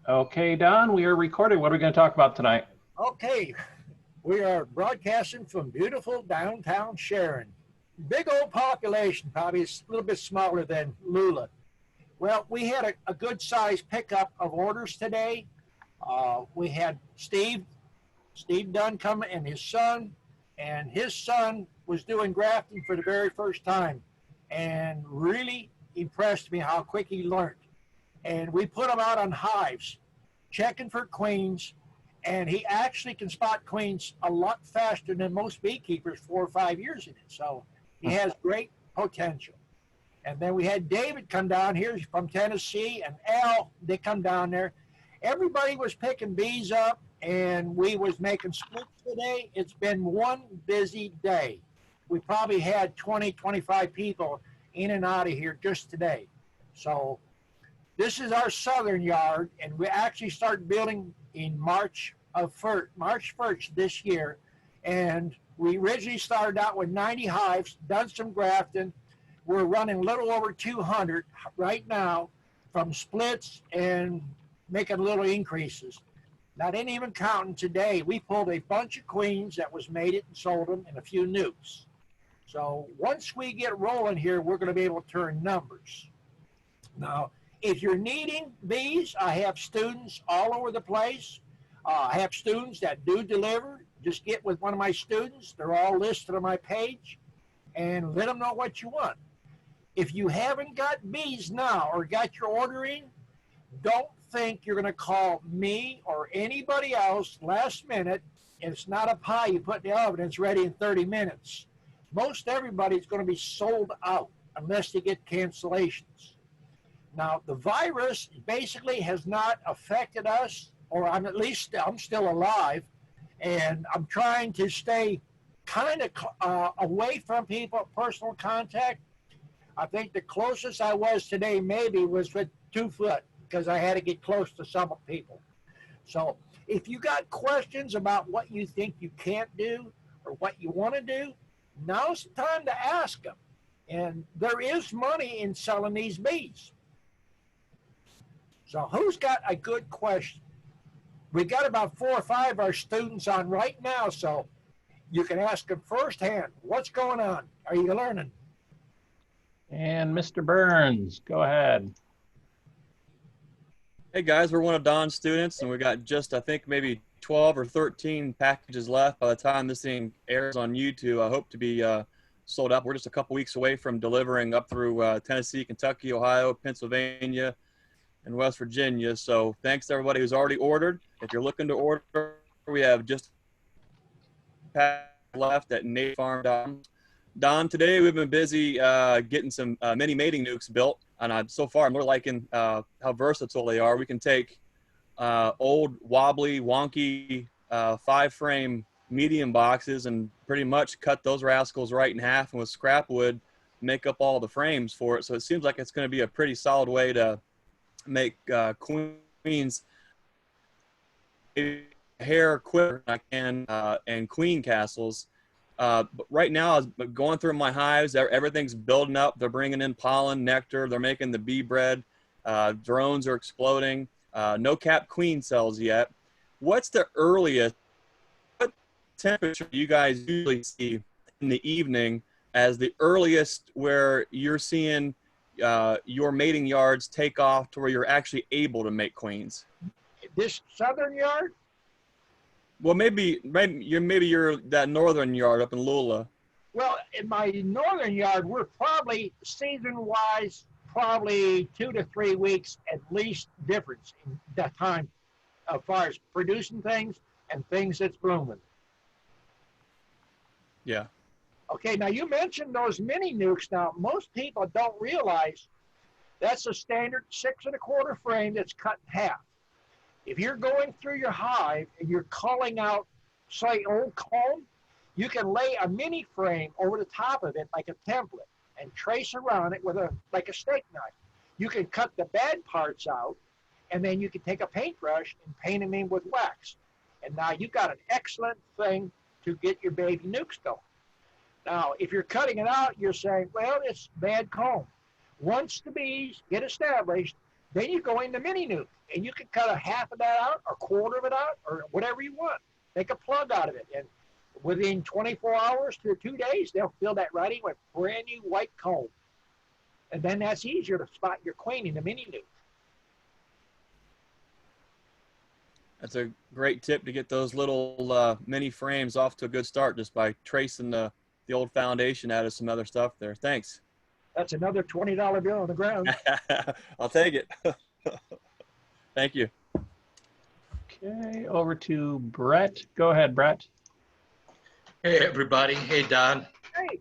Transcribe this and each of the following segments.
Okay, Don, we are recording. What are we going to talk about tonight? Okay, we are broadcasting from beautiful downtown Sharon. Big old population, probably a little bit smaller than Lula. Well, we had a good sized pickup of orders today. We had Steve Dunn come and his son was doing grafting for the very first time and really impressed me how quick he learned. And we put him out on hives, checking for queens, and he actually can spot queens a lot faster than most beekeepers 4 or 5 years in it. So he has great potential. And then we had David come down here from Tennessee, and Al, they come down there. Everybody was picking bees up, and we was making splits today. It's been one busy day. We probably had 20, 25 people in and out of here just today. So this is our southern yard, and we actually start building in March 1st this year. And we originally started out with 90 hives, done some grafting. We're running a little over 200 right now from splits and making little increases. Not even counting today, we pulled a bunch of queens that was mated and sold them and a few nukes. So once we get rolling here, we're going to be able to turn numbers. Now, if you're needing bees, I have students all over the place. I have students that do deliver. Just get with one of my students. They're all listed on my page and let them know what you want. If you haven't got bees now or got your order in, don't think you're going to call me or anybody else last minute. It's not a pie you put in the oven. It's ready in 30 minutes. Most everybody's going to be sold out unless they get cancellations. Now, the virus basically has not affected us, or I'm still alive, and I'm trying to stay kind of away from people, personal contact. I think the closest I was today maybe was with 2 foot because I had to get close to some people. So if you got questions about what you think you can't do or what you want to do, now's the time to ask them. And there is money in selling these bees. So who's got a good question? We got about 4 or 5 of our students on right now, so you can ask them firsthand, what's going on? Are you learning? And Mr. Burns, go ahead. Hey guys, we're one of Don's students, and we got just, I think, maybe 12 or 13 packages left by the time this thing airs on YouTube. I hope to be sold out. We're just a couple weeks away from delivering up through Tennessee, Kentucky, Ohio, Pennsylvania, and West Virginia. So thanks to everybody who's already ordered. If you're looking to order, we have just left at natefarm.com. Don, today we've been busy getting some mini mating nukes built, and so far I'm really liking how versatile they are. We can take old, wobbly, wonky 5-frame medium boxes and pretty much cut those rascals right in half, and with scrap wood make up all the frames for it. So it seems like it's going to be a pretty solid way to make queens hair quicker and queen castles. But right now, I was going through my hives. Everything's building up. They're bringing in pollen, nectar. They're making the bee bread. Drones are exploding. No capped queen cells yet. What's the earliest? What temperature do you guys usually see in the evening as the earliest where you're seeing your mating yards take off to where you're actually able to make queens? This southern yard? Well, maybe you're that northern yard up in Lula. Well, in my northern yard, we're probably season-wise, probably 2 to 3 weeks at least difference in that time as far as producing things and things that's blooming. Yeah. Okay, now you mentioned those mini nukes. Now, most people don't realize that's a standard 6 1/4 frame that's cut in half. If you're going through your hive and you're culling out, say, old comb, you can lay a mini frame over the top of it like a template and trace around it with like a steak knife. You can cut the bad parts out, and then you can take a paintbrush and paint them in with wax. And now you've got an excellent thing to get your baby nukes going. Now, if you're cutting it out, you're saying, well, it's bad comb. Once the bees get established, Then you go into mini nuke, and you can cut a half of that out, or a quarter of it out, or whatever you want. Make a plug out of it, and within 24 hours to 2 days, they'll fill that right in with brand new white comb. And then that's easier to spot your queen in the mini nuke. That's a great tip to get those little mini frames off to a good start just by tracing the old foundation out of some other stuff there. Thanks. That's another $20 bill on the ground. I'll take it. Thank you. Okay, over to Brett. Go ahead, Brett. Hey, everybody. Hey, Don. Hey,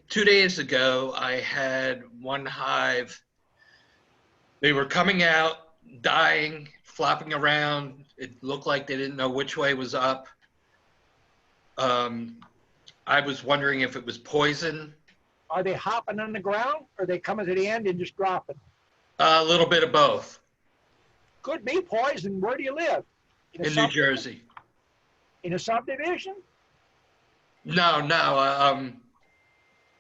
2 days ago, I had one hive. They were coming out, dying, flopping around. It looked like they didn't know which way was up. I was wondering if it was poison. are they hopping on the ground, or are they coming to the end and just dropping? A little bit of both. Could be poison. Where do you live? In New Jersey. In a subdivision? No.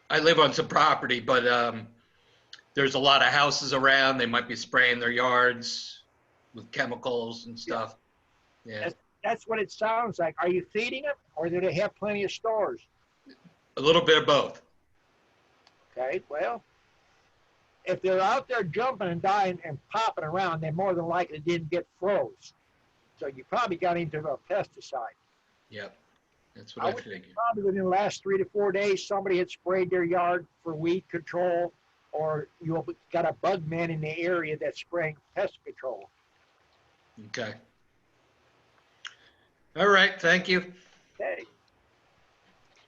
I live on some property, but there's a lot of houses around. They might be spraying their yards with chemicals and stuff. Yeah. That's what it sounds like. Are you feeding them, or do they have plenty of stores? A little bit of both. Okay, well, if they're out there jumping and dying and popping around, they more than likely didn't get froze. So you probably got into a pesticide. Yep. That's what I figured. Probably within the last 3 to 4 days, somebody had sprayed their yard for weed control, or you got a bug man in the area that's spraying pest control. Okay. All right. Thank you. Okay.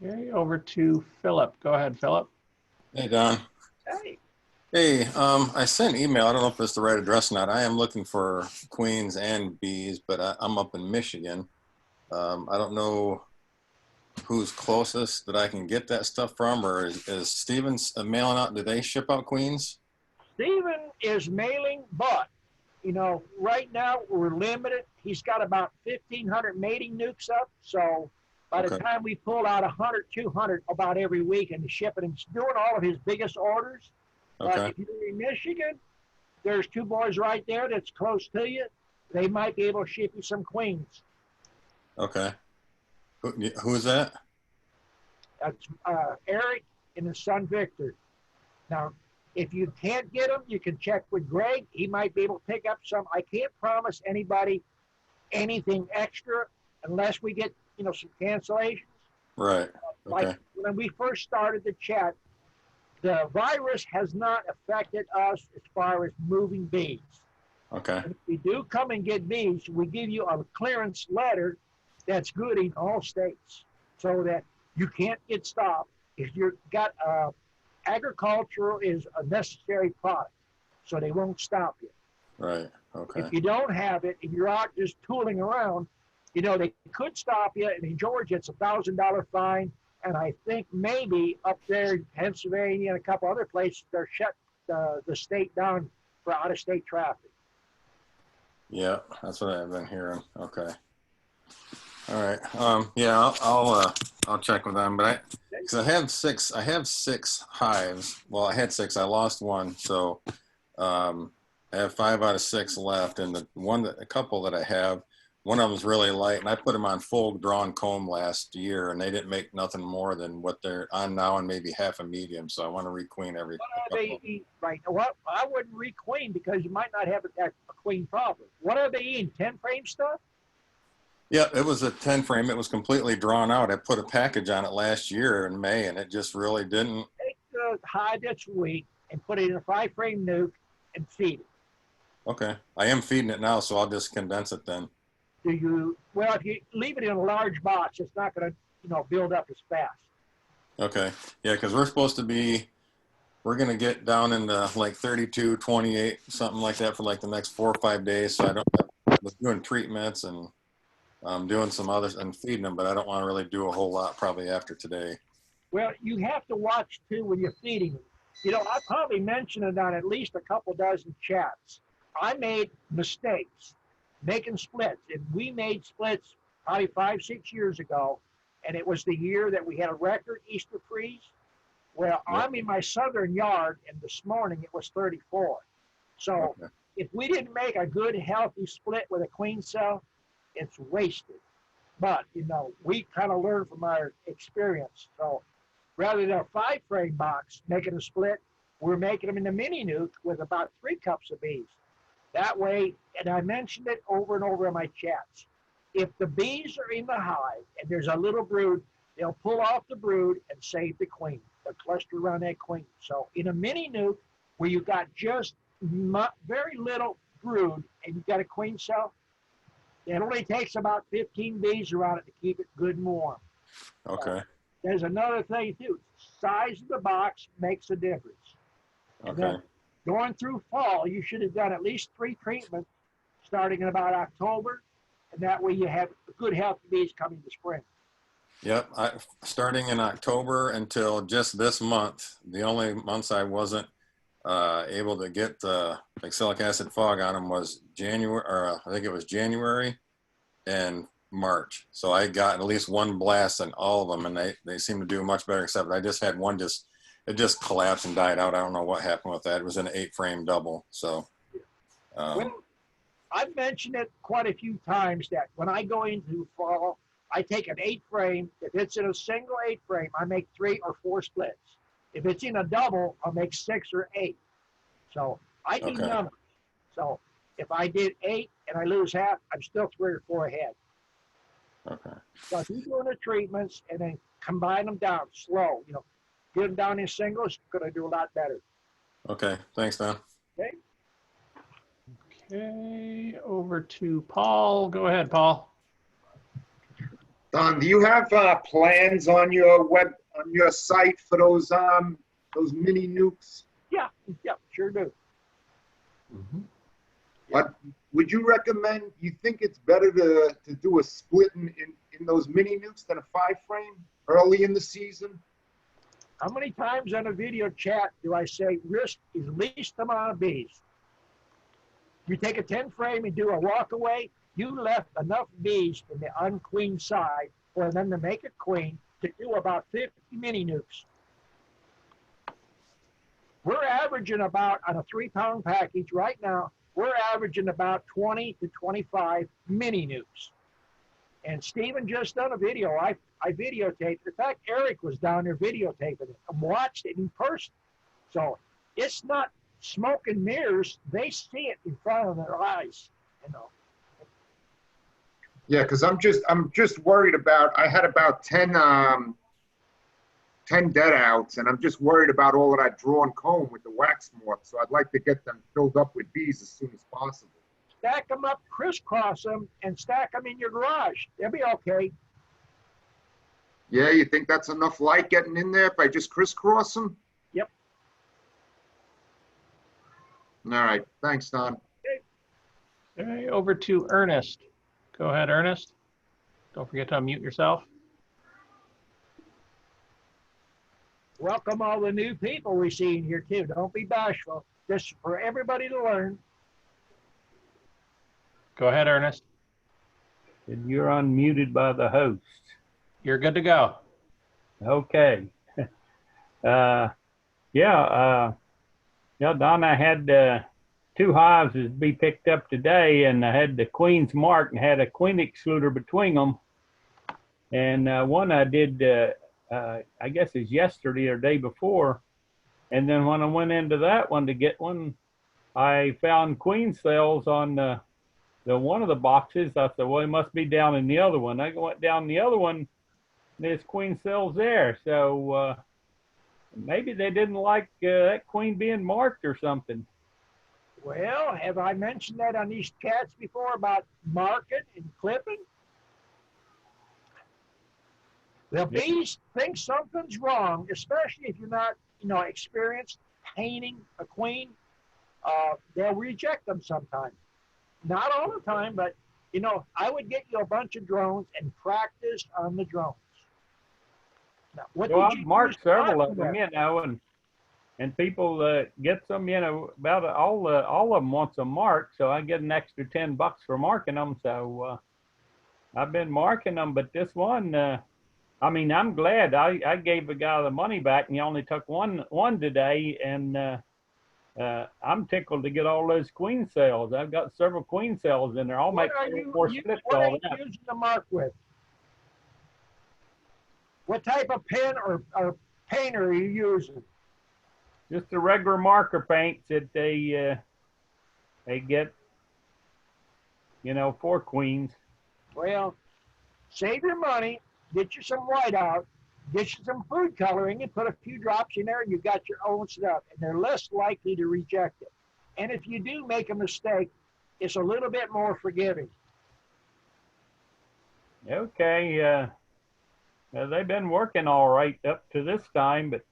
Okay, over to Philip. Go ahead, Philip. Hey, Don. Hey. Hey, I sent an email. I don't know if it's the right address or not. I am looking for queens and bees, but I'm up in Michigan. I don't know who's closest that I can get that stuff from, or is Stevens mailing out? Do they ship out queens? Steven is mailing, but, you know, right now we're limited. He's got about 1,500 mating nukes up, so by the time we pull out 100, 200 about every week and ship it, and he's doing all of his biggest orders. But if you're in Michigan, there's 2 boys right there that's close to you. They might be able to ship you some queens. Okay. Who is that? That's Eric and his son Victor. Now, if you can't get them, you can check with Greg. He might be able to pick up some. I can't promise anybody anything extra unless we get, you know, some cancellations. Right. Okay. Like when we first started the chat, the virus has not affected us as far as moving bees. Okay. And if we do come and get bees, we give you a clearance letter that's good in all states, so that you can't get stopped if you've got agricultural is a necessary product, so they won't stop you. Right. Okay. If you don't have it, if you're out just tooling around, you know, they could stop you. And in Georgia, it's $1,000 fine. And I think maybe up there in Pennsylvania and a couple other places, they're shut the state down for out-of-state traffic. Yeah, that's what I've been hearing. Okay. All right. Yeah, I'll check with them, but because I have six hives. Well, I had 6. I lost 1, so I have 5 out of 6 left, and a couple that I have, one of them's really light, and I put them on full drawn comb last year, and they didn't make nothing more than what they're on now, and maybe half a medium. So I want to requeen every. Right. Well, I wouldn't requeen because you might not have a queen problem. What are they eating? 10 frame stuff? Yeah, it was a 10 frame. It was completely drawn out. I put a package on it last year in May, and it just really didn't. Take the hive that's weak and put it in a 5 frame nuke and feed it. Okay, I am feeding it now, so I'll just condense it then. Well, if you leave it in a large box, it's not going to, you know, build up as fast. Okay, yeah, because we're going to get down into like 32, 28, something like that for like the next 4 or 5 days. So I was doing treatments and doing some others and feeding them, but I don't want to really do a whole lot probably after today. Well, you have to watch too when you're feeding them. You know, I probably mentioned it on at least a couple dozen chats. I made mistakes making splits, and we made splits probably 5, 6 years ago, and it was the year that we had a record Easter freeze. Well, I'm in my southern yard, and this morning it was 34. So Okay. if we didn't make a good, healthy split with a queen cell, it's wasted. But, you know, we kind of learn from our experience. So rather than a 5-frame box making a split, we're making them in the mini nuke with about 3 cups of bees. That way, and I mentioned it over and over in my chats, if the bees are in the hive and there's a little brood, they'll pull off the brood and save the queen. They'll cluster around that queen. So in a mini nuke where you've got just very little brood and you've got a queen cell, it only takes about 15 bees around it to keep it good and warm. Okay. There's another thing too. Size of the box makes a difference. And Okay. then going through fall, you should have done at least 3 treatments starting in about October, and that way you have good healthy bees coming to spring. Yep. Starting in October until just this month, the only months I wasn't able to get the oxalic acid fog on them was January, or I think it was January and March. So I got at least 1 blast in all of them, and they seem to do much better, except I just had one it just collapsed and died out. I don't know what happened with that. It was an 8-frame double. So Well, I've mentioned it quite a few times that when I go into fall, I take an 8-frame. If it's in a single 8-frame, I make 3 or 4 splits. If it's in a double, I'll make 6 or 8. So I do Okay. numbers. So if I did 8 and I lose half, I'm still 3 or 4 ahead. okay. So if you're doing the treatments and then combine them down slow, you know, get them down in singles, you're going to do a lot better. Okay. Thanks, Don. Okay, over to Paul. Go ahead, Paul. Don, do you have plans on your site for those mini nukes? Yeah, sure do. But would you recommend? You think it's better to do a split in those mini nukes than a 5-frame early in the season? How many times on a video chat do I say risk is least amount of bees? You take a 10-frame and do a walk away, you left enough bees in the unqueen side for them to make a queen to do about 50 mini nukes. We're averaging about, on a 3-pound package right now, we're averaging about 20 to 25 mini nukes. And Stephen just done a video. I videotaped. In fact, Eric was down there videotaping it and watched it in person. So it's not smoke and mirrors. They see it in front of their eyes, you know. Yeah, because I'm just worried about. I had about 10 dead outs, and I'm just worried about all of that drawn comb with the wax moth. So I'd like to get them filled up with bees as soon as possible. Stack them up, crisscross them, and stack them in your garage. They'll be okay. Yeah, you think that's enough light getting in there if I just crisscross them? Yep. All right. Thanks, Don. Okay, over to Ernest. Go ahead, Ernest. Don't forget to unmute yourself. Welcome all the new people we see in here too. Don't be bashful. Just for everybody to learn. Go ahead, Ernest. And you're unmuted by the host. You're good to go. Okay. Yeah, Don, I had 2 hives to be picked up today, and I had the queens marked and had a queen excluder between them. And one I did, I guess it's yesterday or day before. And then when I went into that one to get one, I found queen cells on the one of the boxes. I said, well, it must be down in the other one. I went down the other one, and there's queen cells there. So maybe they didn't like that queen being marked or something. Well, have I mentioned that on these chats before about marking and clipping? The bees think something's wrong, especially if you're not, you know, experienced painting a queen. They'll reject them sometimes. Not all the time, but, you know, I would get you a bunch of drones and practice on the drones. Now, what Well, did I've you marked use several marking of them, with? you know, and people get some, you know, about all of them wants them marked, so I get an extra $10 for marking them. So I've been marking them, but this one, I mean, I'm glad I gave the guy the money back, and he only took one today, and I'm tickled to get all those queen cells. I've got several queen cells in there. I'll make more splits all what that. are you using the mark with? What type of pen or paint are you using? Just the regular marker paints that they get, for queens. Well, save your money, get you some whiteout, get you some food coloring, and put a few drops in there, and you got your own stuff, and they're less likely to reject it. And if you do make a mistake, it's a little bit more forgiving. Okay. They've been working all right up to this time, but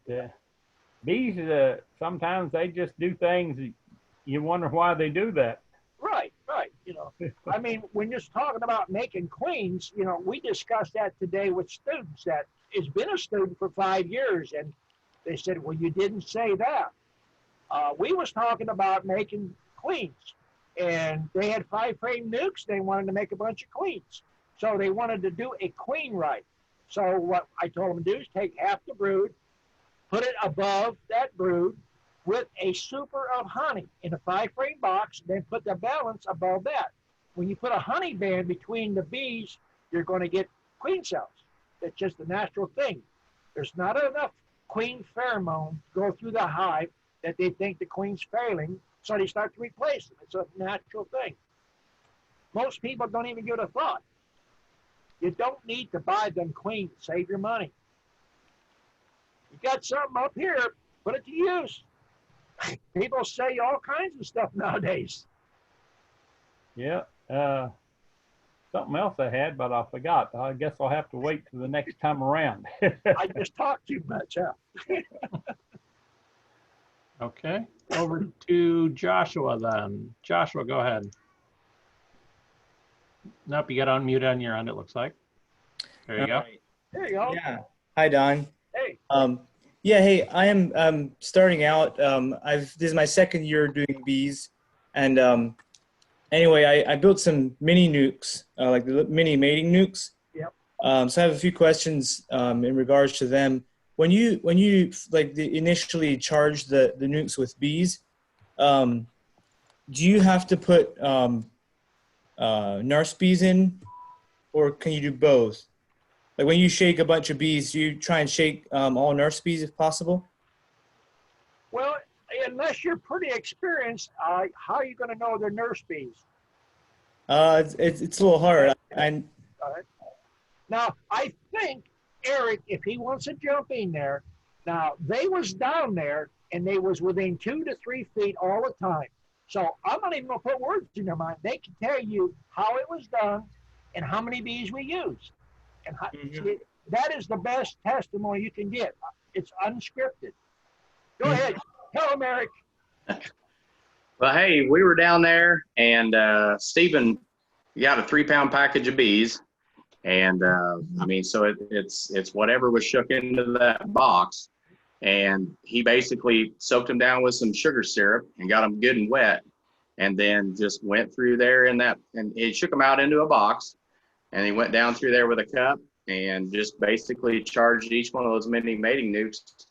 bees, sometimes they just do things that you wonder why they do that. Right. I mean, when you're talking about making queens, we discussed that today with students that has been a student for 5 years, and they said, well, you didn't say that. We was talking about making queens, and they had 5-frame nukes. They wanted to make a bunch of queens. So they wanted to do a queen right. So what I told them to do is take half the brood, put it above that brood with a super of honey in a 5-frame box, then put the balance above that. When you put a honey band between the bees, you're going to get queen cells. That's just the natural thing. There's not enough queen pheromone to go through the hive that they think the queen's failing, so they start to replace them. It's a natural thing. Most people don't even give it a thought. You don't need to buy them queens. Save your money. You got something up here, put it to use. People say all kinds of stuff nowadays. Yeah. Something else I had, but I forgot. I guess I'll have to wait till the next time around. I just talk too much, huh? Okay, over to Joshua then. Joshua, go ahead. Nope, you got to unmute on your end, it looks like. There you go. Right. There you go. Yeah. Hi, Don. Hey. Yeah. Hey, I am starting out. This is my second year doing bees, and anyway, I built some mini nukes, like the mini mating nukes. Yep. So I have a few questions in regards to them. When you initially charge the nukes with bees, do you have to put nurse bees in, or can you do both? Like when you shake a bunch of bees, do you try and shake all nurse bees if possible? Well, unless you're pretty experienced, how are you going to know they're nurse bees? It's a little hard. All right. Now, I think Eric, if he wants to jump in there, now they was down there and they was within 2 to 3 feet all the time. So I'm not even going to put words in their mind. They can tell you how it was done and how many bees we used. And how, see, that is the best testimony you can get. It's unscripted. Go ahead. Tell them, Eric. Well, hey, we were down there, and Stephen got a 3-pound package of bees, and I mean, so it's whatever was shook into that box, and he basically soaked them down with some sugar syrup and got them good and wet, and then just went through there in that, and he shook them out into a box, and he went down through there with a cup and just basically charged each one of those mini mating nukes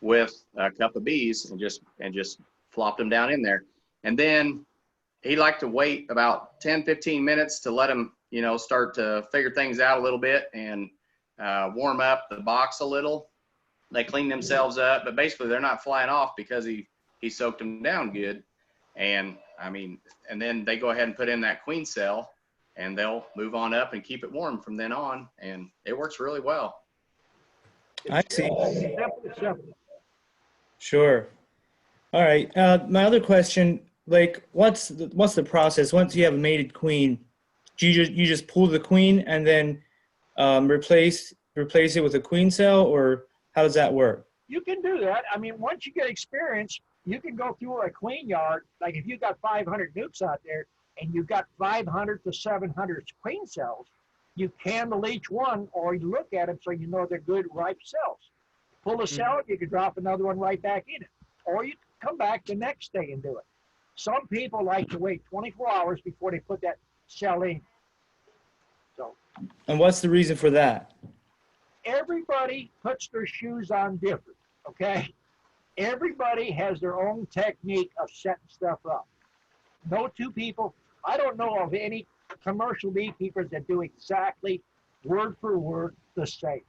with a cup of bees and just flopped them down in there. And then he liked to wait about 10-15 minutes to let them, start to figure things out a little bit and warm up the box a little. They clean themselves up, but basically they're not flying off because he soaked them down good. And I mean, and then they go ahead and put in that queen cell, and they'll move on up and keep it warm from then on, and it works really well. I see. Simple. Sure. All right. My other question, like, what's the process once you have a mated queen? Do you just pull the queen and then replace it with a queen cell, or how does that work? You can do that. I mean, once you get experience, you can go through a queen yard. Like if you got 500 nukes out there and you've got 500 to 700 queen cells, you candle each one or you look at them so you know they're good ripe cells. Pull a cell, you can drop another one right back in it. Or you can come back the next day and do it. Some people like to wait 24 hours before they put that cell in. So. And what's the reason for that? Everybody puts their shoes on different, okay? everybody has their own technique of setting stuff up. No two people, I don't know of any commercial beekeepers that do exactly word for word the same.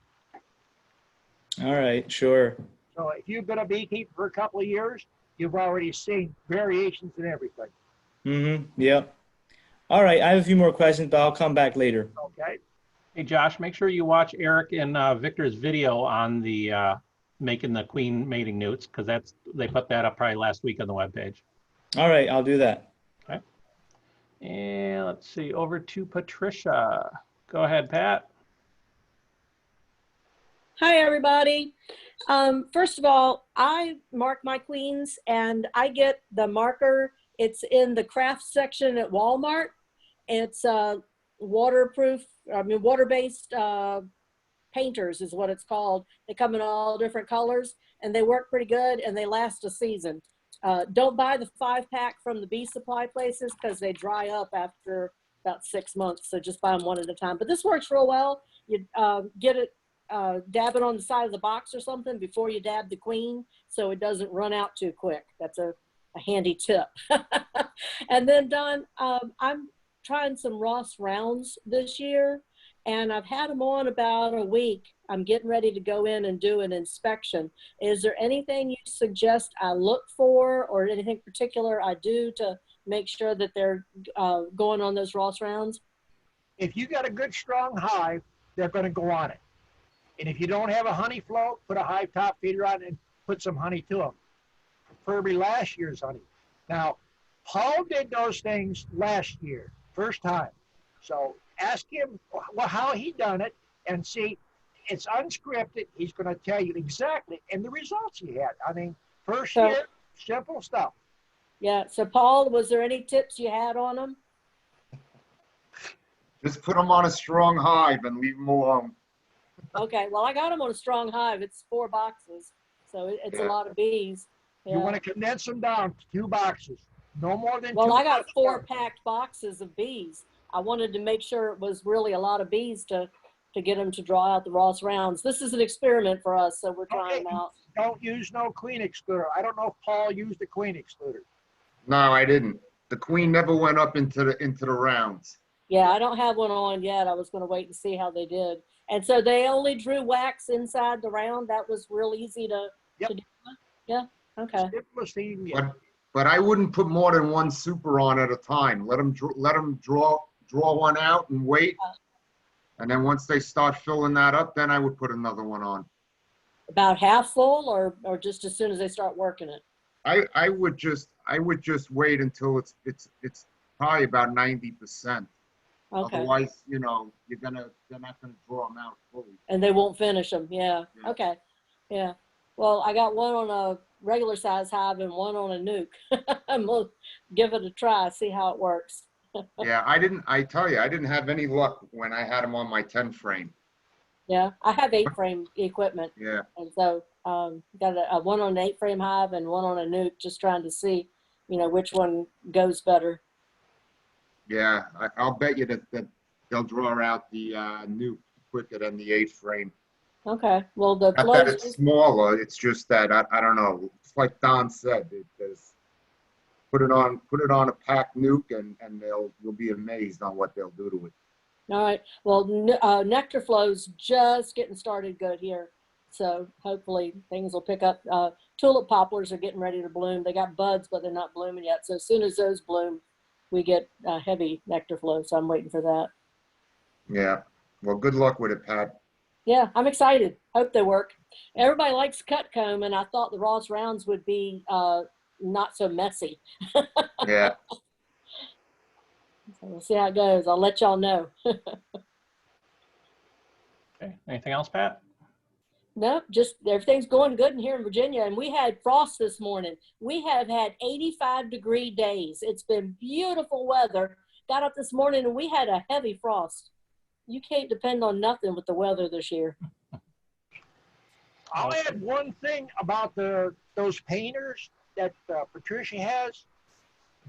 All right, sure. So if you've been a beekeeper for a couple of years, you've already seen variations in everything. Mm-hmm. Yep. All right, I have a few more questions, but I'll come back later. Okay. Hey, Josh, make sure you watch Eric and Victor's video on the making the queen mating newts, because they put that up probably last week on the webpage. All right, I'll do that. Okay. And let's see, over to Patricia. Go ahead, Pat. Hi, everybody. First of all, I mark my queens and I get the marker. It's in the craft section at Walmart. It's waterproof, water-based painters is what it's called. They come in all different colors and they work pretty good and they last a season. Don't buy the 5-pack from the bee supply places because they dry up after about 6 months. So just buy them one at a time. But this works real well. You get it, dab it on the side of the box or something before you dab the queen so it doesn't run out too quick. That's a handy tip. And then Don, I'm trying some Ross rounds this year and I've had them on about a week. I'm getting ready to go in and do an inspection. Is there anything you suggest I look for or anything particular I do to make sure that they're going on those Ross rounds? If you got a good strong hive, they're going to go on it. And if you don't have a honey float, put a hive top feeder on it and put some honey to them. Preferably last year's honey. Now, Paul did those things last year, first time. So ask him how he done it and see. It's unscripted. He's going to tell you exactly and the results he had. I mean, first year, simple stuff. Yeah. So Paul, was there any tips you had on them? Just put them on a strong hive and leave them alone. Okay. Well, I got them on a strong hive. It's 4 boxes. So it's a lot of bees. Yeah. You want to condense them down to 2 boxes. No more than 2 Well, I got boxes. 4 packed boxes of bees. I wanted to make sure it was really a lot of bees to get them to draw out the Ross rounds. This is an experiment for us, so we're trying them out. Don't use no queen excluder. I don't know if Paul used a queen excluder. No, I didn't. The queen never went up into the rounds. Yeah, I don't have one on yet. I was going to wait and see how they did. And so they only drew wax inside the round. That was real easy to do. Yeah. Okay. Simplest thing you can get. But I wouldn't put more than 1 super on at a time. Let them draw one out and wait. And then once they start filling that up, then I would put another one on. About half full or just as soon as they start working it? I would just wait until it's probably about 90%. Okay. Otherwise, they're not gonna draw them out fully. And they won't finish them. Yeah. Okay. Yeah. Well, I got one on a regular size hive and one on a nuke. I'm gonna give it a try, see how it works. Yeah, I didn't have any luck when I had them on my 10 frame. Yeah, I have 8 frame equipment. Yeah. And so got a one on an 8 frame hive and one on a nuke, just trying to see, which one goes better. Yeah, I'll bet you that they'll draw out the nuke quicker than the 8 frame. Okay. Well, the Not that it's smaller. It's just that I don't know. It's like Don said. Put it on a packed nuke, and you'll be amazed on what they'll do to it. All right. Well, nectar flow's just getting started good here, so hopefully things will pick up. Tulip poplars are getting ready to bloom. They got buds, but they're not blooming yet. So as soon as those bloom, we get heavy nectar flow. So I'm waiting for that. Yeah. Well, good luck with it, Pat. Yeah, I'm excited. Hope they work. Everybody likes cut comb, and I thought the Ross rounds would be not so messy. Yeah. So we'll see how it goes. I'll let y'all know. Okay. Anything else, Pat? No, just everything's going good in here in Virginia. And we had frost this morning. We have had 85-degree days. It's been beautiful weather. Got up this morning and we had a heavy frost. You can't depend on nothing with the weather this year. I'll add one thing about those painters that Patricia has.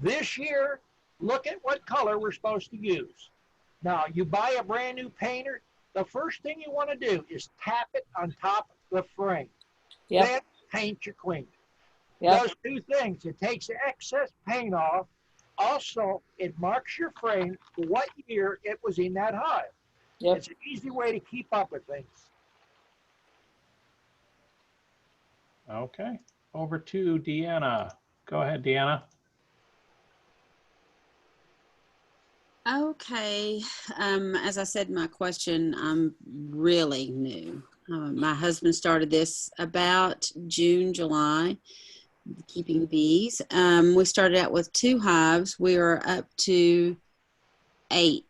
This year, look at what color we're supposed to use. Now, you buy a brand new painter, the first thing you want to do is tap it on top of the frame. Yep. Then paint your queen. Yep. Does two things. It takes the excess paint off. Also, it marks your frame what year it was in that hive. Yep. It's an easy way to keep up with things. Okay, over to Deanna. Go ahead, Deanna. Okay, as I said in my question, I'm really new. My husband started this about June, July, keeping bees. We started out with 2 hives. We are up to 8.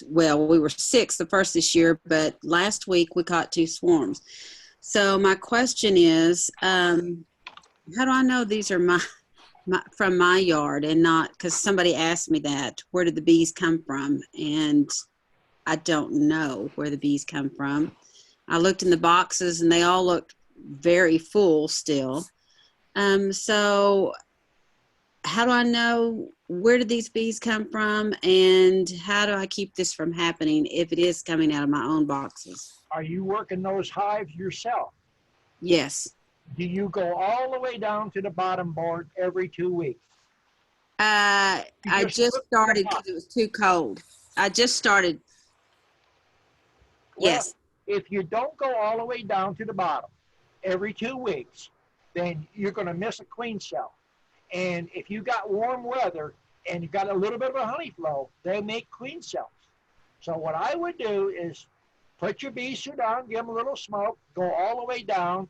Well, we were 6 the first this year, but last week we caught 2 swarms. So my question is, how do I know these are from my yard and not, because somebody asked me that, where did the bees come from? And I don't know where the bees come from. I looked in the boxes and they all looked very full still. So how do I know where did these bees come from and how do I keep this from happening if it is coming out of my own boxes? Are you working those hives yourself? Yes. Do you go all the way down to the bottom board every 2 weeks? I just started because it was too cold. I just started. Well, Yes. if you don't go all the way down to the bottom every 2 weeks, then you're going to miss a queen cell. And if you got warm weather and you got a little bit of a honey flow, they make queen cells. So what I would do is put your bee suit on, give them a little smoke, go all the way down,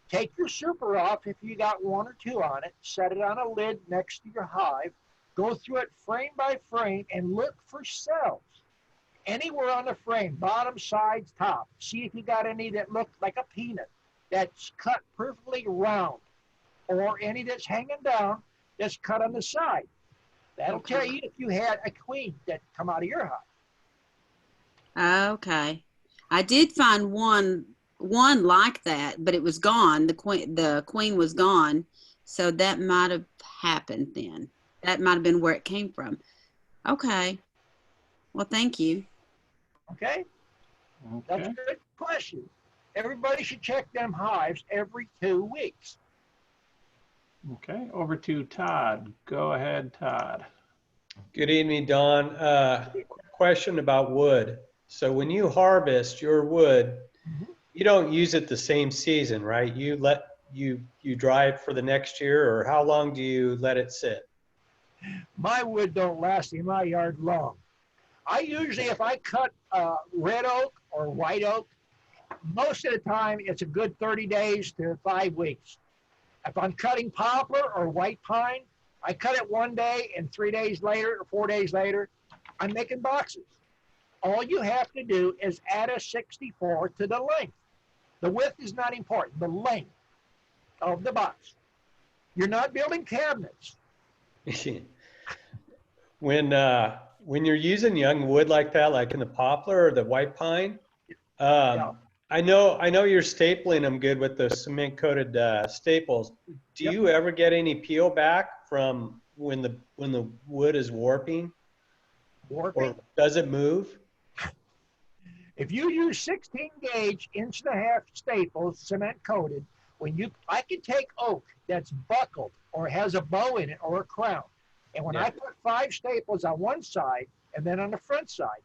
take your super off if you got 1 or 2 on it, set it on a lid next to your hive, go through it frame by frame and look for cells. Anywhere on the frame, bottom, sides, top. See if you got any that look like a peanut that's cut perfectly round, or any that's hanging down that's cut on the side. That'll tell you if you had a queen that come out of your hive. Okay. I did find one like that, but it was gone. The queen was gone. So that might have happened then. That might have been where it came from. Okay. Well, thank you. Okay? That's a good question. Everybody should check them hives every 2 weeks. Okay, over to Todd. Go ahead, Todd. Good evening, Don. Question about wood. So when you harvest your wood, you don't use it the same season, right? You dry it for the next year, or how long do you let it sit? My wood don't last in my yard long. I usually, if I cut red oak or white oak, most of the time it's a good 30 days to 5 weeks. If I'm cutting poplar or white pine, I cut it 1 day and 3 days later or 4 days later, I'm making boxes. All you have to do is add a 64 to the length. The width is not important, the length of the box. You're not building cabinets. When you're using young wood like that, like in the poplar or the white pine, I know you're stapling them good with the cement coated staples. Do you ever get any peel back from when the wood is warping? Warping? Or does it move? If you use 16 gauge 1.5" staples, cement coated, I can take oak that's buckled or has a bow in it or a crown. And when I put 5 staples on one side and then on the front side,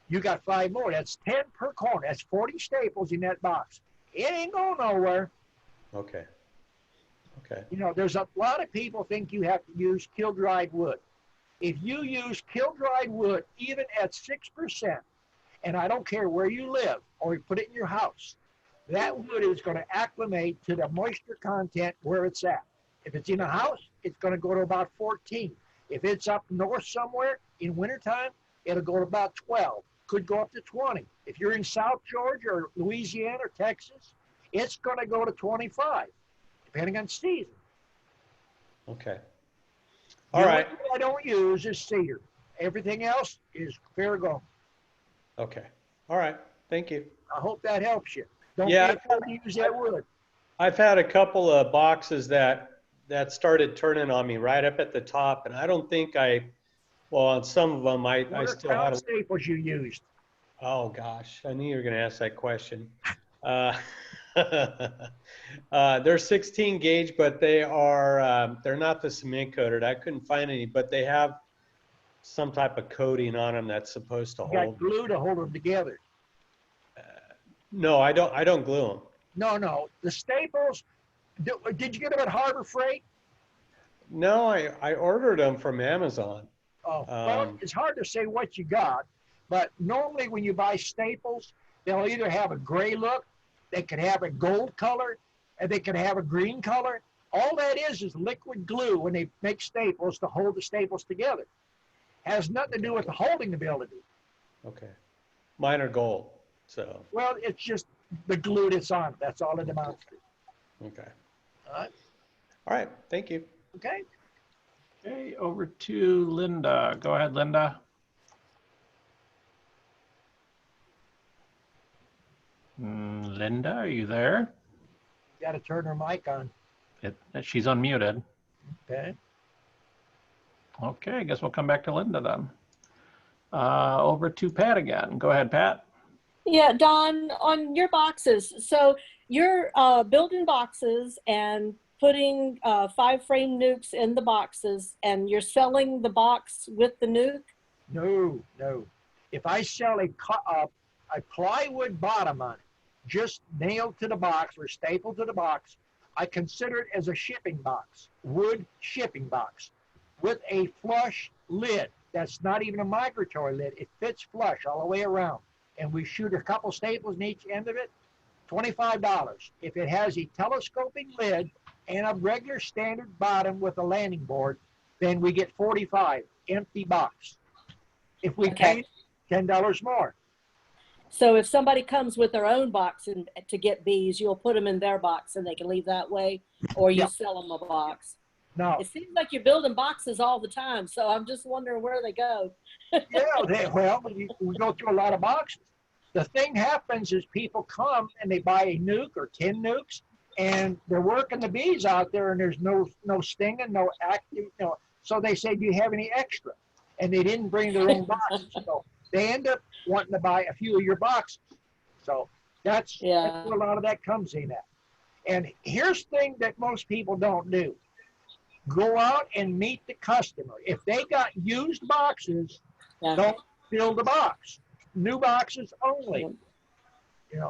you got 5 more. That's 10 per corner. That's 40 staples in that box. It ain't going nowhere. Okay. Okay. You know, there's a lot of people think you have to use kiln-dried wood. If you use kiln-dried wood, even at 6%, and I don't care where you live or you put it in your house, that wood is going to acclimate to the moisture content where it's at. If it's in a house, it's going to go to about 14. If it's up north somewhere in wintertime, it'll go to about 12. Could go up to 20. If you're in South Georgia or Louisiana or Texas, it's going to go to 25, depending on season. Okay. All right. The only thing I don't use is cedar. Everything else is fair go. Okay. All right. Thank you. I hope that helps you. Don't be afraid to use that wood. I've had a couple of boxes that started turning on me right up at the top, and I don't think on some of them I still had a staples you used. Oh gosh, I knew you were going to ask that question. They're 16 gauge, but they are they're not the cement coated. I couldn't find any, but they have some type of coating on them that's supposed to You got hold. glue to hold them together. No, I don't glue them. No. The staples, did you get them at Harbor Freight? No, I ordered them from Amazon. Oh, well, it's hard to say what you got, but normally when you buy staples, they'll either have a gray look, they could have a gold color, and they could have a green color. All that is liquid glue when they make staples to hold the staples together. Has nothing to do with the holding ability. Okay. Mine are gold, so. Well, it's just the glue that's on it. That's all it amounts to. Okay. All right. All right, thank you. Okay. Okay, over to Linda. Go ahead, Linda. Linda, are you there? Got to turn her mic on. She's unmuted. Okay. Okay, I guess we'll come back to Linda then. Over to Pat again. Go ahead, Pat. Yeah, Don, on your boxes. So you're building boxes and putting 5-frame nukes in the boxes, and you're selling the box with the nuke? No. If I sell a plywood bottom on it, just nailed to the box or stapled to the box, I consider it as a shipping box, wood shipping box, with a flush lid. That's not even a migratory lid. It fits flush all the way around. And we shoot a couple staples in each end of it, $25. If it has a telescoping lid and a regular standard bottom with a landing board, then we get $45, empty box. If we paint, $10 more. So if somebody comes with their own box and to get bees, you'll put them in their box and they can leave that way, or you sell them a box? No. It seems like you're building boxes all the time, so I'm just wondering where they go. We go through a lot of boxes. The thing happens is people come and they buy a nuke or 10 nukes, and they're working the bees out there, and there's no stinging, no active, so they say, do you have any extra? And they didn't bring their own boxes, so they end up wanting to buy a few of your boxes. So that's where a lot of that comes in at. And here's the thing that most people don't do. Go out and meet the customer. If they got used boxes, don't fill the box. New boxes only.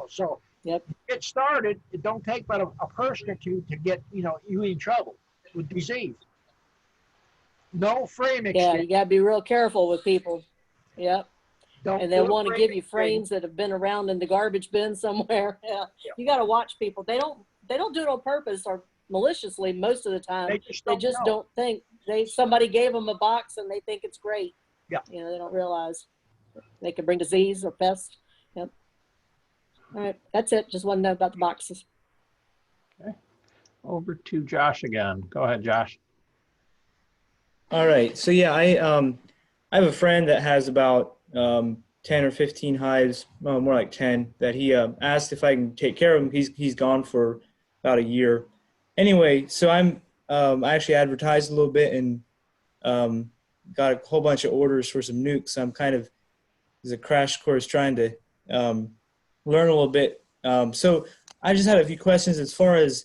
So get started. It don't take but a person or two to get you in trouble with disease. No frame exchange. Yeah, you gotta be real careful with people. Yep. And they'll want to give you frames that have been around in the garbage bin somewhere. You got to watch people. They don't do it on purpose or maliciously most of the time. They just don't think. Somebody gave them a box and they think it's great. Yeah. They don't realize they could bring disease or pests. Yep. All right, that's it. Just want to know about the boxes. Okay. Over to Josh again. Go ahead, Josh. All right. So yeah, I have a friend that has about 10 or 15 hives, well, more like 10, that he asked if I can take care of him. He's gone for about a year. Anyway, so I actually advertised a little bit and got a whole bunch of orders for some nukes. So I'm kind of, as a crash course, trying to learn a little bit. So I just had a few questions as far as,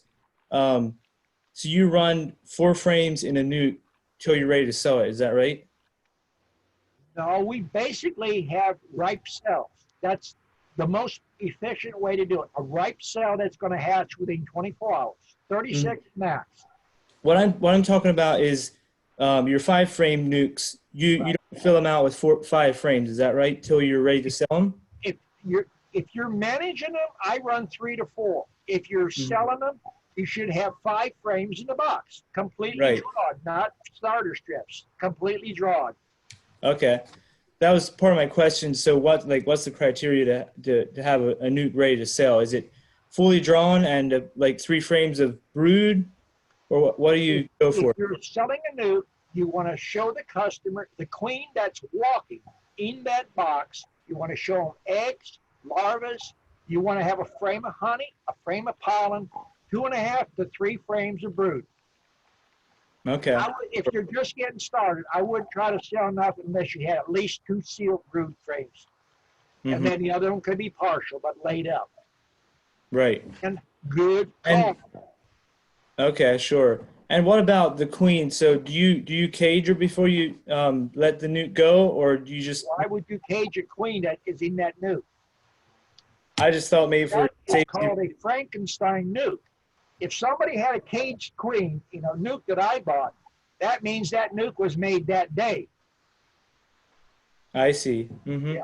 so you run 4 frames in a nuke till you're ready to sell it. Is that right? No, we basically have ripe cells. That's the most efficient way to do it. A ripe cell that's going to hatch within 24 hours, 36 max. What I'm talking about is your 5-frame nukes. You don't fill them out with 5 frames. Is that right? Till you're ready to sell them. If you're managing them, I run 3 to 4. If you're selling them, you should have 5 frames in the box, completely drawn, not starter strips, completely drawn. Okay, that was part of my question. So what's the criteria to have a nuke ready to sell? Is it fully drawn and like 3 frames of brood, or what do you go for? If you're selling a nuke, you want to show the customer the queen that's walking in that box. You want to show them eggs, larvae. You want to have a frame of honey, a frame of pollen, 2.5 to 3 frames of brood. Okay. If you're just getting started, I wouldn't try to sell nothing unless you had at least 2 sealed brood frames. And then the other one could be partial, but laid up. Right. And Good And call. okay, sure. And what about the queen? So do you cage her before you let the nuke go, or do you just? Why would you cage a queen that is in that nuke? I just thought maybe for That is safety. called a Frankenstein nuke. If somebody had a caged queen in a nuke that I bought, that means that nuke was made that day. I see. Yeah.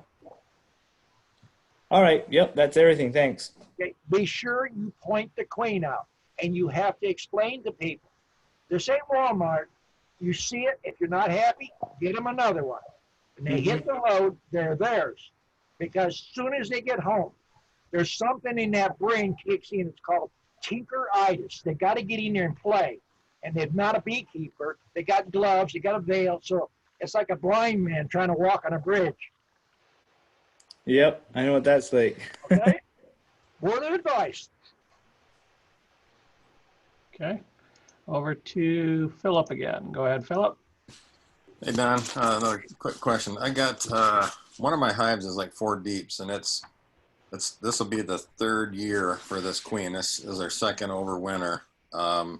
All right. Yep. That's everything. Thanks. Okay. Be sure you point the queen out, and you have to explain to people. This ain't Walmart. You see it. If you're not happy, get them another one. When they hit the road, they're theirs. Because as soon as they get home, there's something in that brain kicks in. It's called tinkeritis. They got to get in there and play. And they're not a beekeeper. They got gloves. They got a veil. So it's like a blind man trying to walk on a bridge. Yep. I know what that's like. Okay? Word of advice. Okay. Over to Philip again. Go ahead, Philip. Hey Don, another quick question. I got one of my hives is like 4 deeps, and this will be the 3rd year for this queen. This is our 2nd over winter, and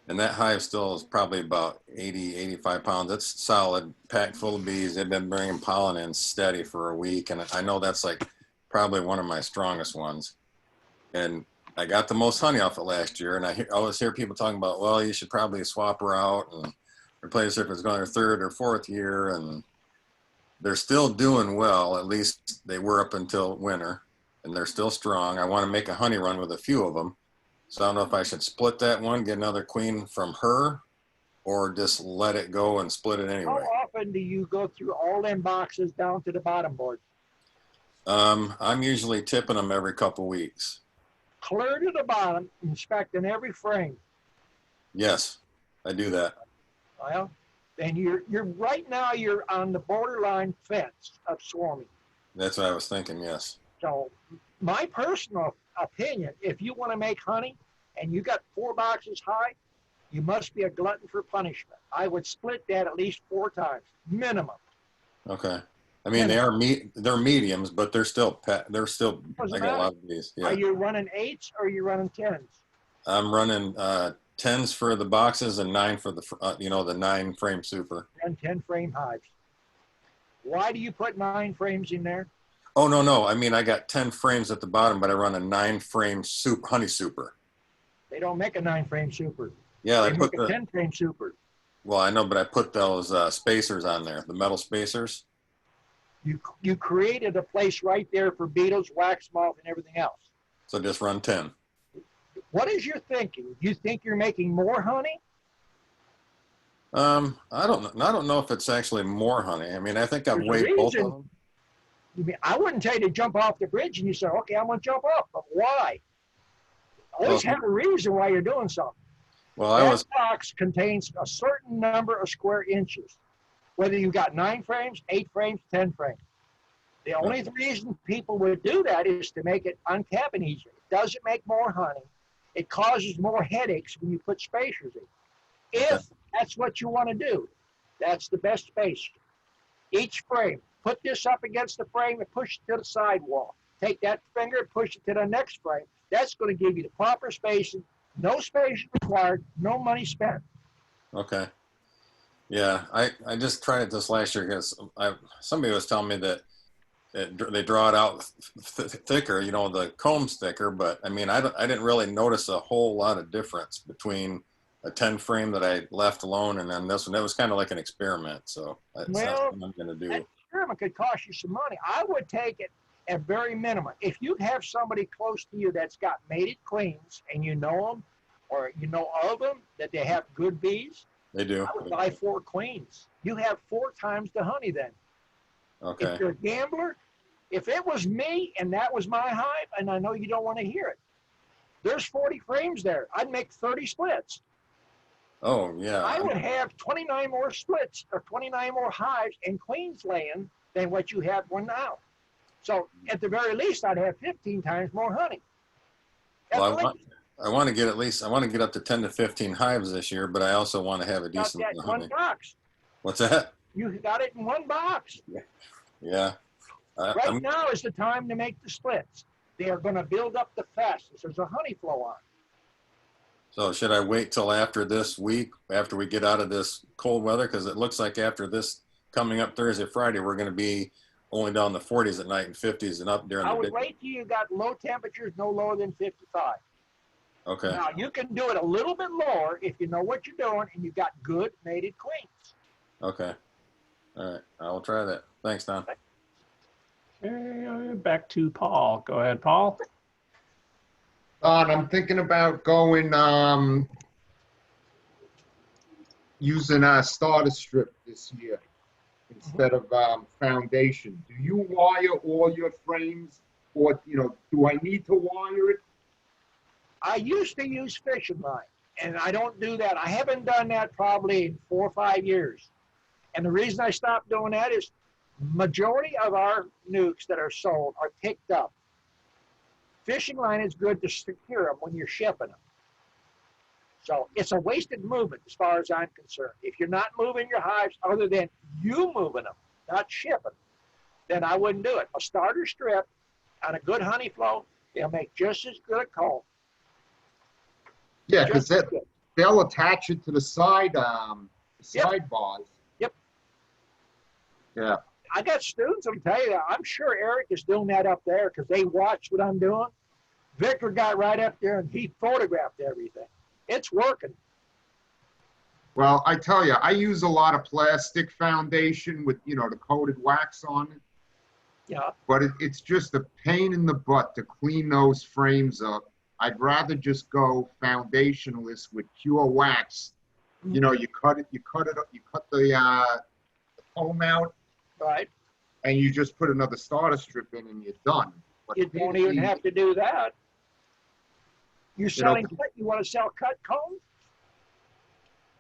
that hive still is probably about 85 pounds. It's solid, packed full of bees. They've been bringing pollen in steady for a week, and I know that's like probably one of my strongest ones. And I got the most honey off it last year, and I always hear people talking about, well, you should probably swap her out and replace her if it's going her 3rd or 4th year, and they're still doing well. At least they were up until winter, and they're still strong. I want to make a honey run with a few of them, so I don't know if I should split that one, get another queen from her, or just let it go and split it anyway. How often do you go through all them boxes down to the bottom board? I'm usually tipping them every couple weeks. Clear to the bottom, inspecting every frame. Yes, I do that. Well, then you're right now you're on the borderline fence of swarming. That's what I was thinking, yes. So my personal opinion, if you want to make honey and you got 4 boxes high, you must be a glutton for punishment. I would split that at least 4 times, minimum. Okay. I mean, they're mediums, but they're still I got a lot of these. Yeah. Are you running 8s or are you running 10s? I'm running 10s for the boxes and 9 for the the 9 frame super. And 10 frame hives. Why do you put 9 frames in there? Oh no! I mean, I got 10 frames at the bottom, but I run a 9 frame honey super. They don't make a 9 frame super. Yeah, they make a 10 frame super. Well, I know, but I put those spacers on there, the metal spacers. You created a place right there for beetles, wax moth, and everything else. So just run 10. What is your thinking? You think you're making more honey? I don't know if it's actually more honey. I mean, I think I've weighed both of them. I wouldn't tell you to jump off the bridge and you say, okay, I'm going to jump off, but why? Always have a reason why you're doing something. Well, that box contains a certain number of square inches, whether you got 9 frames, 8 frames, 10 frames. The only reason people would do that is to make it uncapping easier. It doesn't make more honey. It causes more headaches when you put spacers in. If that's what you want to do, that's the best spacer. Each frame, put this up against the frame and push it to the sidewall. Take that finger and push it to the next frame. That's going to give you the proper spacing. No space required, no money spent. Okay. Yeah, I just tried it this last year because somebody was telling me that they draw it out thicker, the comb's thicker, but I mean, I didn't really notice a whole lot of difference between a 10 frame that I left alone and then this one. It was kind of like an experiment, so that's not what I'm going to do. That experiment could cost you some money. I would take it at very minimum. If you have somebody close to you that's got mated queens and you know them or you know of them, that they have good bees, they do. I would buy 4 queens. You have 4 times the honey then. Okay. If you're a gambler, if it was me and that was my hive, and I know you don't want to hear it, there's 40 frames there. I'd make 30 splits. Oh, yeah. I would have 29 more splits or 29 more hives in Queensland than what you have one now. So at the very least, I'd have 15 times more honey. Well, I want to get up to 10 to 15 hives this year, but I also want to have a decent amount of honey. 1 box. What's that? You got it in 1 box. Yeah. Right now is the time to make the splits. They are going to build up the fastest. There's a honey flow on. So should I wait till after this week, after we get out of this cold weather? Because it looks like after this coming up Thursday, Friday, we're going to be only down the 40s at night and 50s and up during I the would big. wait till you got low temperatures, no lower than 55. Okay. Now, you can do it a little bit lower if you know what you're doing and you got good mated queens. Okay. All right. I will try that. Thanks, Don. Okay, back to Paul. Go ahead, Paul. Don, I'm thinking about going, using a starter strip this year instead of foundation. Do you wire all your frames, or do I need to wire it? I used to use fishing line, and I don't do that. I haven't done that probably in 4 or 5 years. And the reason I stopped doing that is majority of our nukes that are sold are picked up. Fishing line is good to secure them when you're shipping them. So it's a wasted movement as far as I'm concerned. If you're not moving your hives other than you moving them, not shipping, then I wouldn't do it. A starter strip on a good honey flow, they'll make just as good a comb. Yeah, because they'll attach it to the side bars. Yep. Yeah. I got students that'll tell you that. I'm sure Eric is doing that up there because they watch what I'm doing. Victor got right up there and he photographed everything. It's working. Well, I tell you, I use a lot of plastic foundation with, the coated wax on it. Yeah. But it's just a pain in the butt to clean those frames up. I'd rather just go foundationless with pure wax. You cut the comb out. Right. And you just put another starter strip in and you're done. But you don't even have to do that. You're selling cut, you want to sell cut combs?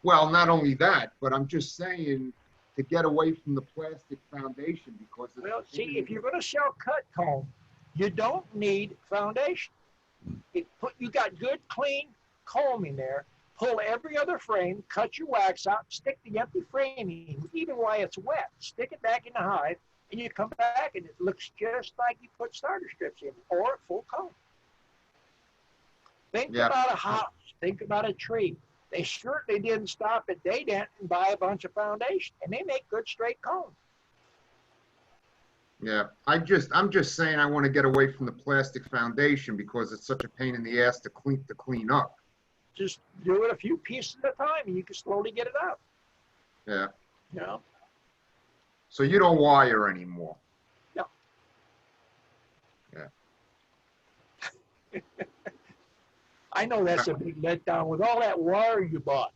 Well, not only that, but I'm just saying to get away from the plastic foundation because well, see, if you're going to sell cut comb, you don't need foundation. You got good, clean comb in there. Pull every other frame, cut your wax out, stick the empty frame in, even while it's wet. Stick it back in the hive, and you come back, and it looks just like you put starter strips in, or full comb. Think about a house. Think about a tree. They certainly didn't stop at Daydent and buy a bunch of foundation, and they make good straight comb. Yeah, I'm just saying I want to get away from the plastic foundation because it's such a pain in the ass to clean up. Just do it a few pieces at a time, and you can slowly get it out. Yeah. Yeah. So you don't wire anymore? No. Yeah. I know that's a big letdown with all that wire you bought.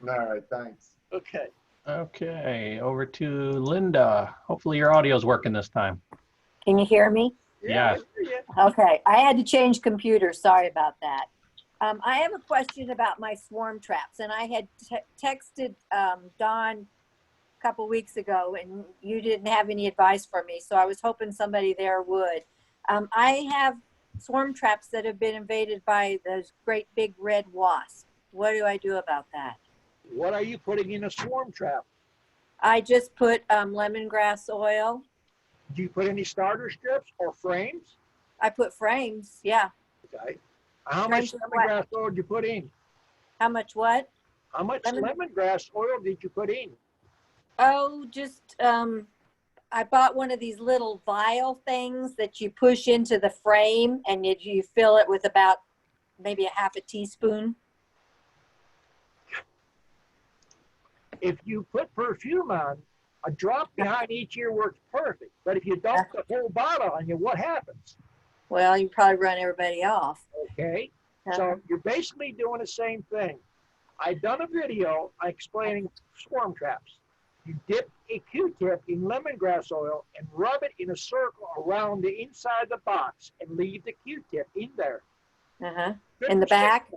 All right, thanks. Okay. Okay, over to Linda. Hopefully your audio's working this time. Can you hear me? Yes. Okay, I had to change computers. Sorry about that. I have a question about my swarm traps, and I had texted Don a couple weeks ago, and you didn't have any advice for me, so I was hoping somebody there would. I have swarm traps that have been invaded by those great big red wasps. What do I do about that? What are you putting in a swarm trap? I just put lemongrass oil. Do you put any starter strips or frames? I put frames, yeah. Okay. How much lemongrass oil did you put in? How much what? How much lemongrass oil did you put in? Oh, just, I bought one of these little vial things that you push into the frame and you fill it with about maybe a half a teaspoon. If you put perfume on, a drop behind each ear works perfect. But if you dump the whole bottle on you, what happens? Well, you probably run everybody off. Okay. So you're basically doing the same thing. I've done a video explaining swarm traps. You dip a Q-tip in lemongrass oil and rub it in a circle around the inside of the box and leave the Q-tip in there. In the back?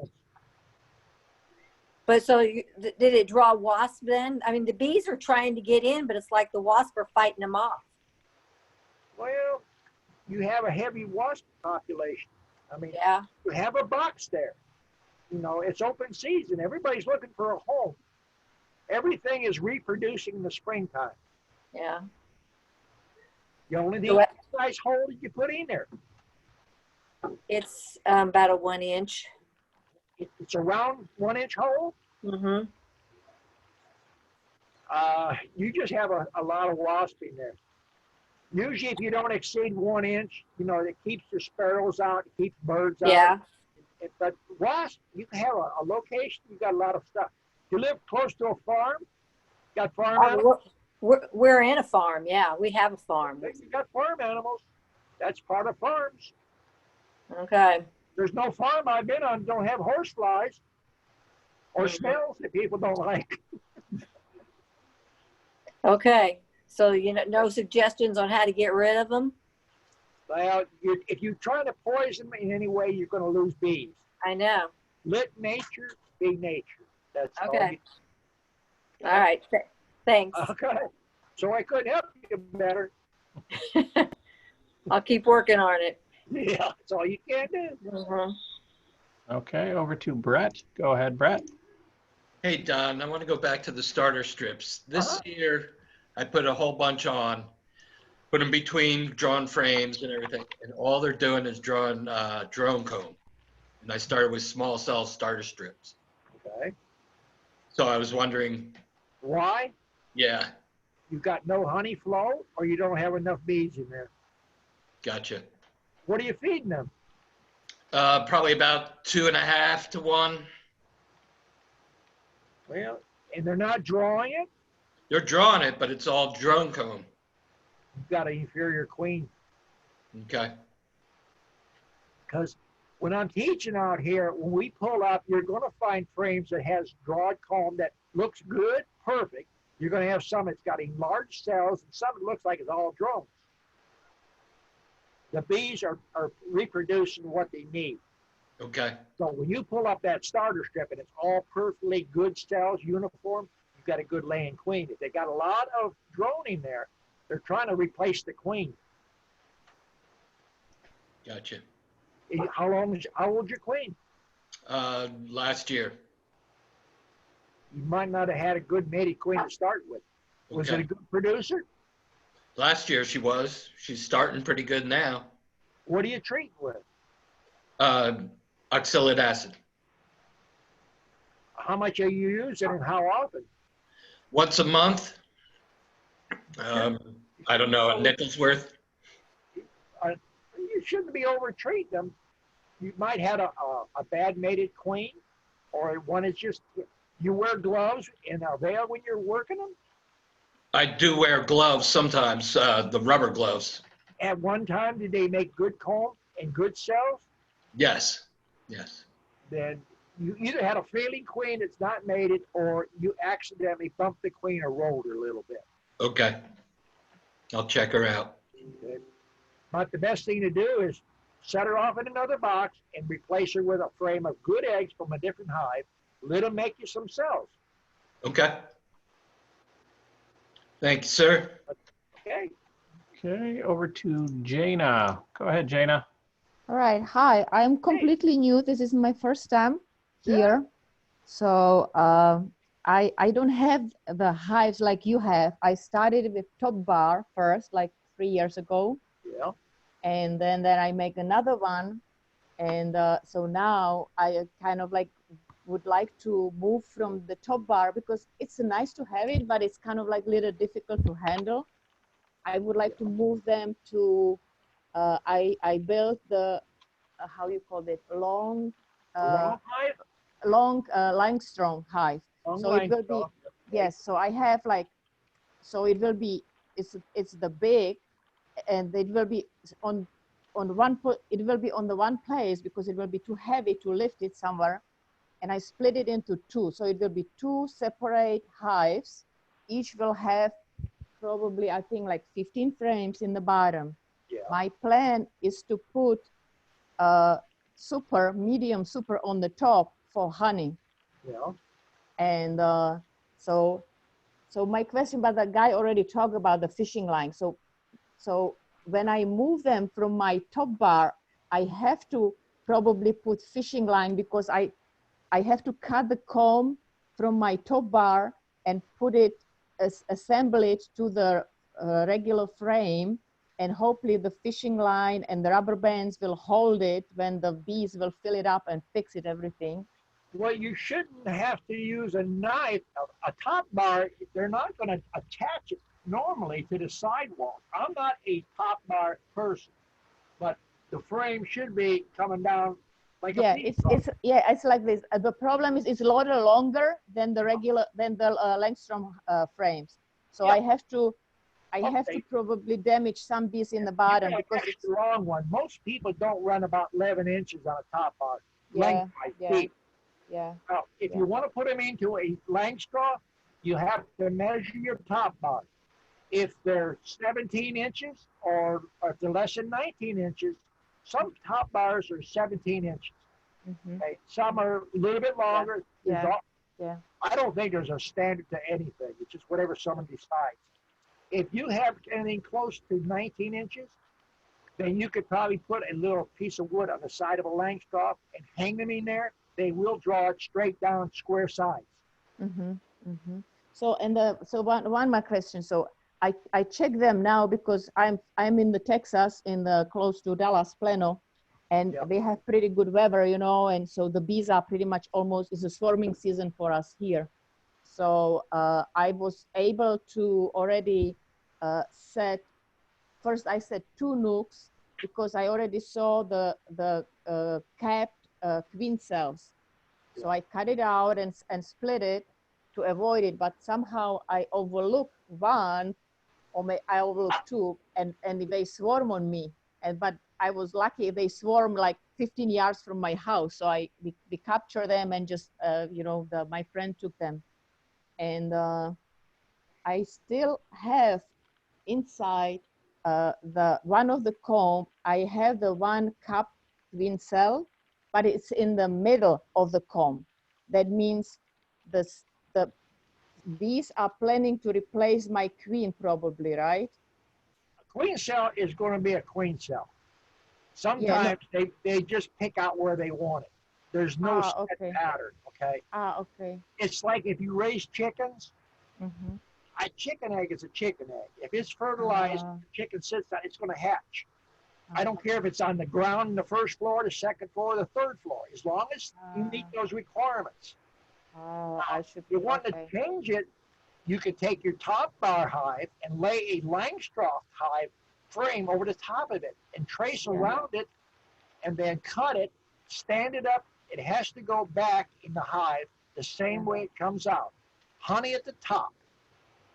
But so did it draw wasps then? I mean, the bees are trying to get in, but it's like the wasps are fighting them off. Well, you have a heavy wasp population. I mean, you have a box there. You know, it's open season. Everybody's looking for a home. Everything is reproducing in the springtime. Yeah. You only need So what size hole did you put in there? it's about a 1 inch. It's a round 1 inch hole. Mm-hmm. You just have a lot of wasp in there. Usually, if you don't exceed 1 inch, you know, it keeps the sparrows out, it keeps birds out. Yeah. But wasp, you can have a location, you got a lot of stuff. You live close to a farm, got farm animals? We're in a farm. Yeah, we have a farm. You got farm animals. That's part of farms. Okay. There's no farm I've been on don't have horse flies or snails that people don't like. Okay. So, you know, no suggestions on how to get rid of them? Well, if you're trying to poison them in any way, you're going to lose bees. I know. Let nature be nature. That's Okay. All right. Thanks. Okay. So I couldn't help you better. I'll keep working on it. Yeah, that's all you can do. Mm-hmm. Okay, over to Brett. Go ahead, Brett. Hey, Don, I want to go back to the starter strips. This year, I put a whole bunch on, put them between drawn frames and everything, and all they're doing is drawing drone comb. And I started with small cell starter strips. Okay. So I was wondering. Why? Yeah. You got no honey flow or you don't have enough bees in there? Gotcha. What are you feeding them? Probably about 2.5 to 1. Well, and they're not drawing it? They're drawing it, but it's all drone comb. You've got an inferior queen. Okay. Because when I'm teaching out here, when we pull up, you're going to find frames that has drawed comb that looks good, perfect. You're going to have some that's got enlarged cells and some that looks like it's all drones. The bees are reproducing what they need. Okay. So when you pull up that starter strip and it's all perfectly good cells, uniform, you've got a good laying queen. If they got a lot of drone in there, they're trying to replace the queen. Gotcha. How old's your queen? Last year. You might not have had a good mated queen to start with. Was Okay. it a good producer? Last year she was. She's starting pretty good now. What are you treating with? Oxalic acid. How much are you using and how often? Once a month. I don't know, a nickel's worth. You shouldn't be over treating them. You might have a bad mated queen, or one is just, you wear gloves and a veil when you're working them? I do wear gloves sometimes, the rubber gloves. At one time, did they make good comb and good cells? Yes, yes. Then you either had a failing queen that's not mated, or you accidentally bumped the queen or rolled her a little bit. Okay. I'll check her out. But the best thing to do is set her off in another box and replace her with a frame of good eggs from a different hive. Let them make you some cells. Okay. Thank you, sir. Okay. Okay, over to Jana. Go ahead, Jana. All right. Hi, I'm completely new. This is my first time here. So I don't have the hives like you have. I started with top bar first, like 3 years ago. Yeah. And then I make another one. And so now I kind of like would like to move from the top bar because it's nice to have it, but it's kind of like a little difficult to handle. I would like to move them to, I built the, how you call it, long Langstroth hive. So it will be, yes, so I have like, so it will be, it's the big, and it will be on one, it will be on the one place because it will be too heavy to lift it somewhere. And I split it into two. So it will be two separate hives. Each will have probably, I think, like 15 frames in the bottom. Yeah. My plan is to put medium super on the top for honey. Yeah. And so my question, but the guy already talked about the fishing line. So when I move them from my top bar, I have to probably put fishing line because I have to cut the comb from my top bar and put it, assemble it to the regular frame and hopefully the fishing line and the rubber bands will hold it when the bees will fill it up and fix it, everything. Well, you shouldn't have to use a knife, a top bar. They're not going to attach it normally to the sidewalk. I'm not a top bar person, but the frame should be coming down like Yeah, a it's like this. The problem is it's a lot longer than the regular Langstrom frames. So I have to probably damage some bees in the bottom because it's the wrong one. Most people don't run about 11 inches on a top bar. Lengthwise deep. Yeah. Now, if you want to put them into a Langstroth, you have to measure your top bar. If they're 17 inches or if they're less than 19 inches, some top bars are 17 inches. Okay? Some are a little bit longer. I don't think there's a standard to anything. It's just whatever someone decides. If you have anything close to 19 inches, then you could probably put a little piece of wood on the side of a Langstroth and hang them in there. They will draw it straight down square sides. So so one more question. So I check them now because I'm in the Texas, in the close to Dallas, Plano, and they have pretty good weather, you know, and so the bees are pretty much almost, it's a swarming season for us here. So I was able to already set, first I set 2 nukes because I already saw the capped queen cells. So I cut it out and split it to avoid it, but somehow I overlooked one, or I overlooked 2, and they swarm on me. But I was lucky; they swarmed like 15 yards from my house. So we captured them and just you know, my friend took them, and I still have inside the one of the comb. I have the one capped queen cell, but it's in the middle of the comb. That means the bees are planning to replace my queen probably, right? A queen cell is going to be a queen cell. Sometimes they just pick out where they want it. There's no set pattern, okay? Okay. It's like if you raise chickens, a chicken egg is a chicken egg. If it's fertilized, the chicken sits down, it's going to hatch. I don't care if it's on the ground, the first floor, the second floor, the third floor, as long as you meet those requirements. If you want to change it, you could take your top bar hive and lay a Langstroth hive frame over the top of it and trace around it and then cut it, stand it up. It has to go back in the hive the same way it comes out. Honey at the top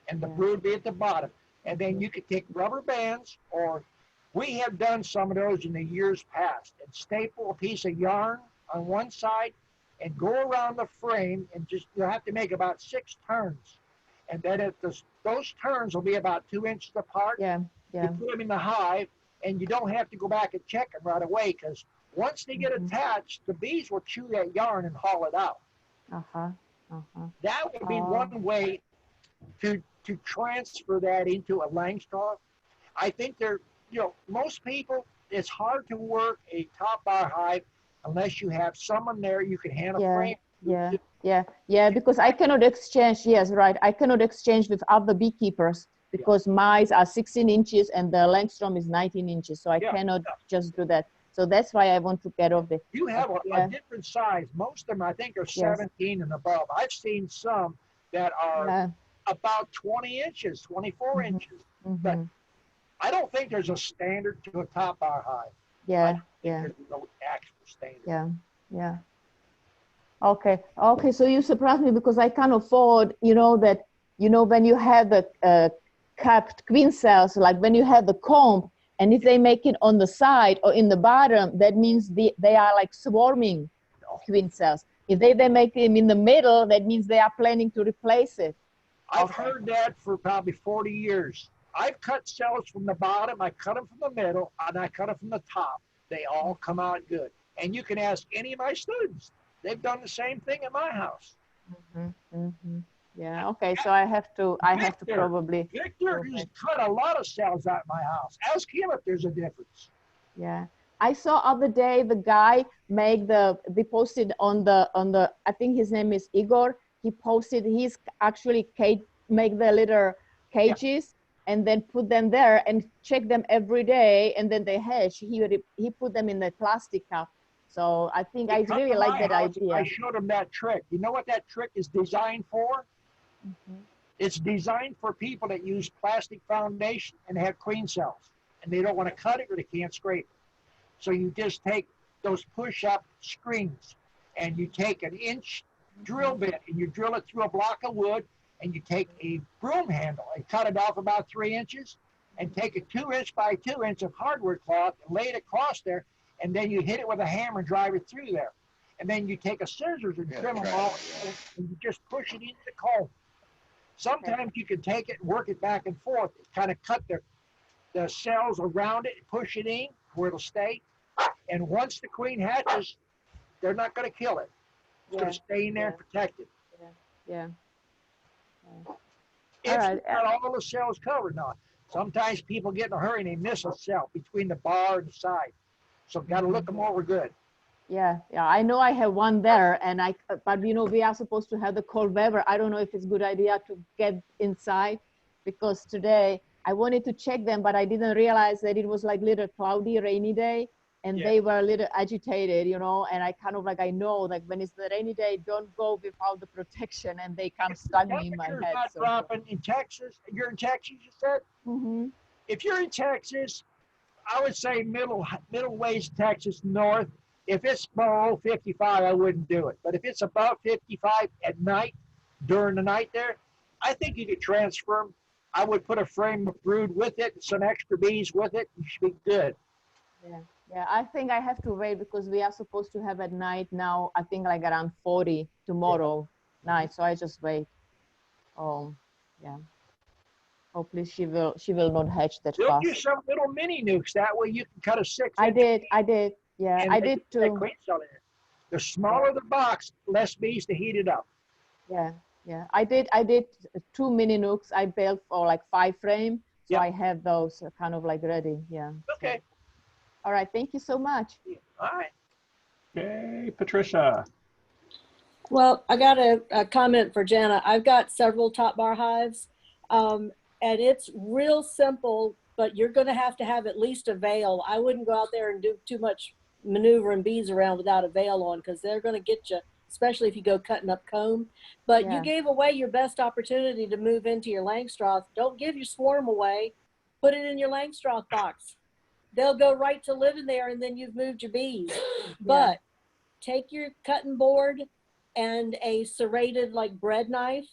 and the brood be at the bottom. And then you could take rubber bands, or we have done some of those in the years past, and staple a piece of yarn on one side and go around the frame, and just, you'll have to make about 6 turns. And then if those turns will be about 2 inches apart. You put them in the hive, and you don't have to go back and check them right away, because once they get attached, the bees will chew that yarn and haul it out. That would be one way to transfer that into a Langstroth. I think most people, it's hard to work a top bar hive unless you have someone there you can hand a frame. Because I cannot exchange, I cannot exchange with other beekeepers because mine are 16 inches and the Langstrom is 19 inches, so I cannot just do that. So that's why I want to get off the. You have a different size. Most of them, I think, are 17 and above. I've seen some that are about 20 inches, 24 inches. But I don't think there's a standard to a top bar hive. There's no actual standard. Okay, so you surprised me because I can't afford, when you have the capped queen cells, like when you have the comb, and if they make it on the side or in the bottom, that means they are like swarming queen cells. If they make them in the middle, that means they are planning to replace it. I've heard that for probably 40 years. I've cut cells from the bottom, I cut them from the middle, and I cut them from the top. They all come out good. And you can ask any of my students. They've done the same thing at my house. Yeah, okay, so I have to probably. Victor has cut a lot of cells out of my house. Ask him if there's a difference. Yeah. I saw other day the guy they posted on the, I think his name is Igor. He posted, he's actually make the little cages and then put them there and check them every day, and then they hatch. He put them in the plastic cup. So I think I really like that idea. I showed him that trick. You know what that trick is designed for? Mm-hmm. It's designed for people that use plastic foundation and have queen cells, and they don't want to cut it or they can't scrape it. So you just take those push-up screens, and you take an inch drill bit, and you drill it through a block of wood, and you take a broom handle and cut it off about 3 inches, and take a 2-inch by 2-inch of hardwood cloth and lay it across there, and then you hit it with a hammer and drive it through there. And then you take a scissors and trim them all, and you just push it into the comb. Sometimes you can take it and work it back and forth, kind of cut the cells around it, push it in where it'll stay. And once the queen hatches, they're not going to kill it. It's going to stay in there and protect it. Yeah. If you've got all the cells covered now. Sometimes people get in a hurry and they miss a cell between the bar and the side. So got to look them over good. Yeah, I know I have one there, and but you know, we are supposed to have the cold weather. I don't know if it's a good idea to get inside, because today I wanted to check them, but I didn't realize that it was like little cloudy, rainy day, and they were a little agitated, you know, and I kind of like, I know, like when it's the rainy day, don't go without the protection, and they kind of stung me in my head. Not dropping in Texas. You're in Texas, you said? Mm-hmm. If you're in Texas, I would say middle ways Texas north. If it's below 55, I wouldn't do it. But if it's above 55 at night, during the night there, I think you could transfer them. I would put a frame of brood with it, some extra bees with it. You should be good. Yeah, I think I have to wait because we are supposed to have at night now, I think like around 40 tomorrow night. So I just wait. Yeah. Hopefully she will not hatch that They'll fast. do some little mini nukes. That way you can cut a 6. I did. Yeah, I did too. Queen cell in it. The smaller the box, less bees to heat it up. Yeah. I did 2 mini nukes. I built for like 5 frame. So I have those kind of like ready. Yeah. Okay. All right. Thank you so much. All right. Okay, Patricia. Well, I got a comment for Jana. I've got several top bar hives, and it's real simple, but you're going to have at least a veil. I wouldn't go out there and do too much maneuvering bees around without a veil on, because they're going to get you, especially if you go cutting up comb. But you gave away your best opportunity to move into your Langstroth. Don't give your swarm away. Put it in your Langstroth box. They'll go right to living there, and then you've moved your bees. But take your cutting board and a serrated like bread knife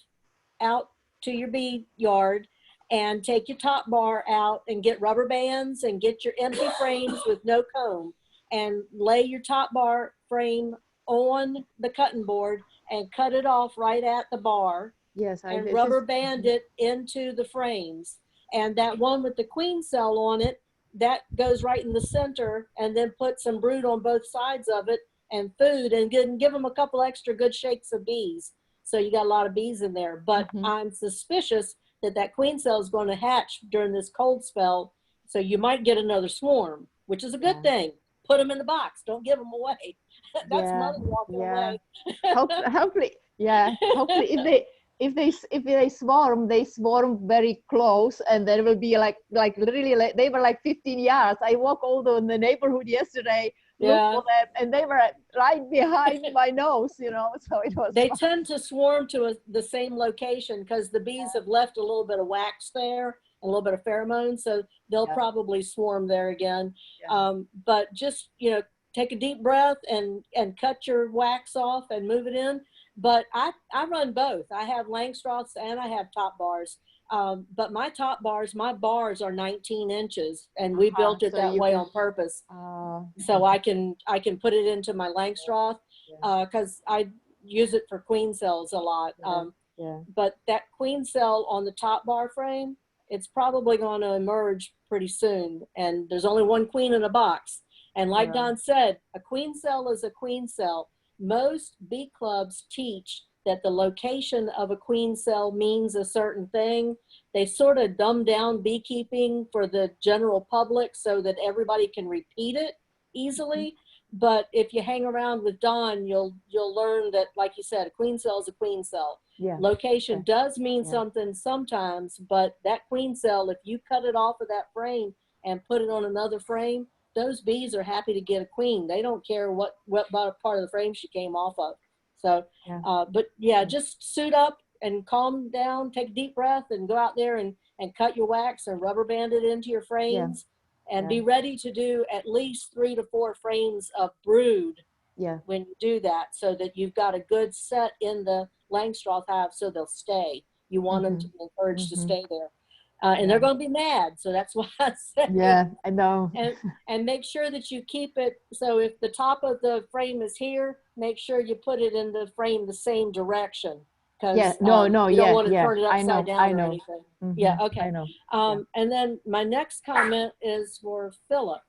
out to your bee yard, and take your top bar out and get rubber bands and get your empty frames with no comb, and lay your top bar frame on the cutting board and cut it off right at the bar. Yes, and rubber band it into the frames. And that one with the queen cell on it, that goes right in the center, and then put some brood on both sides of it and food, and give them a couple extra good shakes of bees. So you got a lot of bees in there. But I'm suspicious that queen cell is going to hatch during this cold spell. So you might get another swarm, which is a good thing. Put them in the box. Don't give them away. That's mother walking away. Hopefully, Hopefully, if they swarm very close, and there will be like literally they were like 15 yards. I walked all in the neighborhood yesterday, looked for them, and they were right behind my nose, you know. So it was. They tend to swarm to the same location because the bees have left a little bit of wax there, a little bit of pheromones, so they'll probably swarm there again. But just, you know, take a deep breath and cut your wax off and move it in. But I run both. I have Langstroths and I have top bars. But my top bars, my bars are 19 inches, and we built it that way on purpose. So I can put it into my Langstroth because I use it for queen cells a lot. But that queen cell on the top bar frame, it's probably going to emerge pretty soon. And there's only one queen in a box. And like Don said, a queen cell is a queen cell. Most bee clubs teach that the location of a queen cell means a certain thing. They sort of dumb down beekeeping for the general public so that everybody can repeat it easily. But if you hang around with Don, you'll learn that, like you said, a queen cell is a queen cell. Yeah. Location does mean Yeah. something sometimes, but that queen cell, if you cut it off of that frame and put it on another frame, those bees are happy to get a queen. They don't care what part of the frame she came off of. So, Yeah. but yeah, just suit up and calm down, take a deep breath, and go out there and cut your wax and rubber band it into your frames, and be ready to do at least 3 to 4 frames of brood when you do that, so that you've got a good set in the Langstroth hive, so they'll stay. You want them to be encouraged to stay there. And they're going to be mad, so that's why I said. Yeah, I know. And make sure that you keep it, so if the top of the frame is here, make sure you put it in the frame the same direction. Yeah, no, you don't want to turn it upside down I or know. anything. Mhm, Yeah, okay. I know. And then my next comment is for Philip.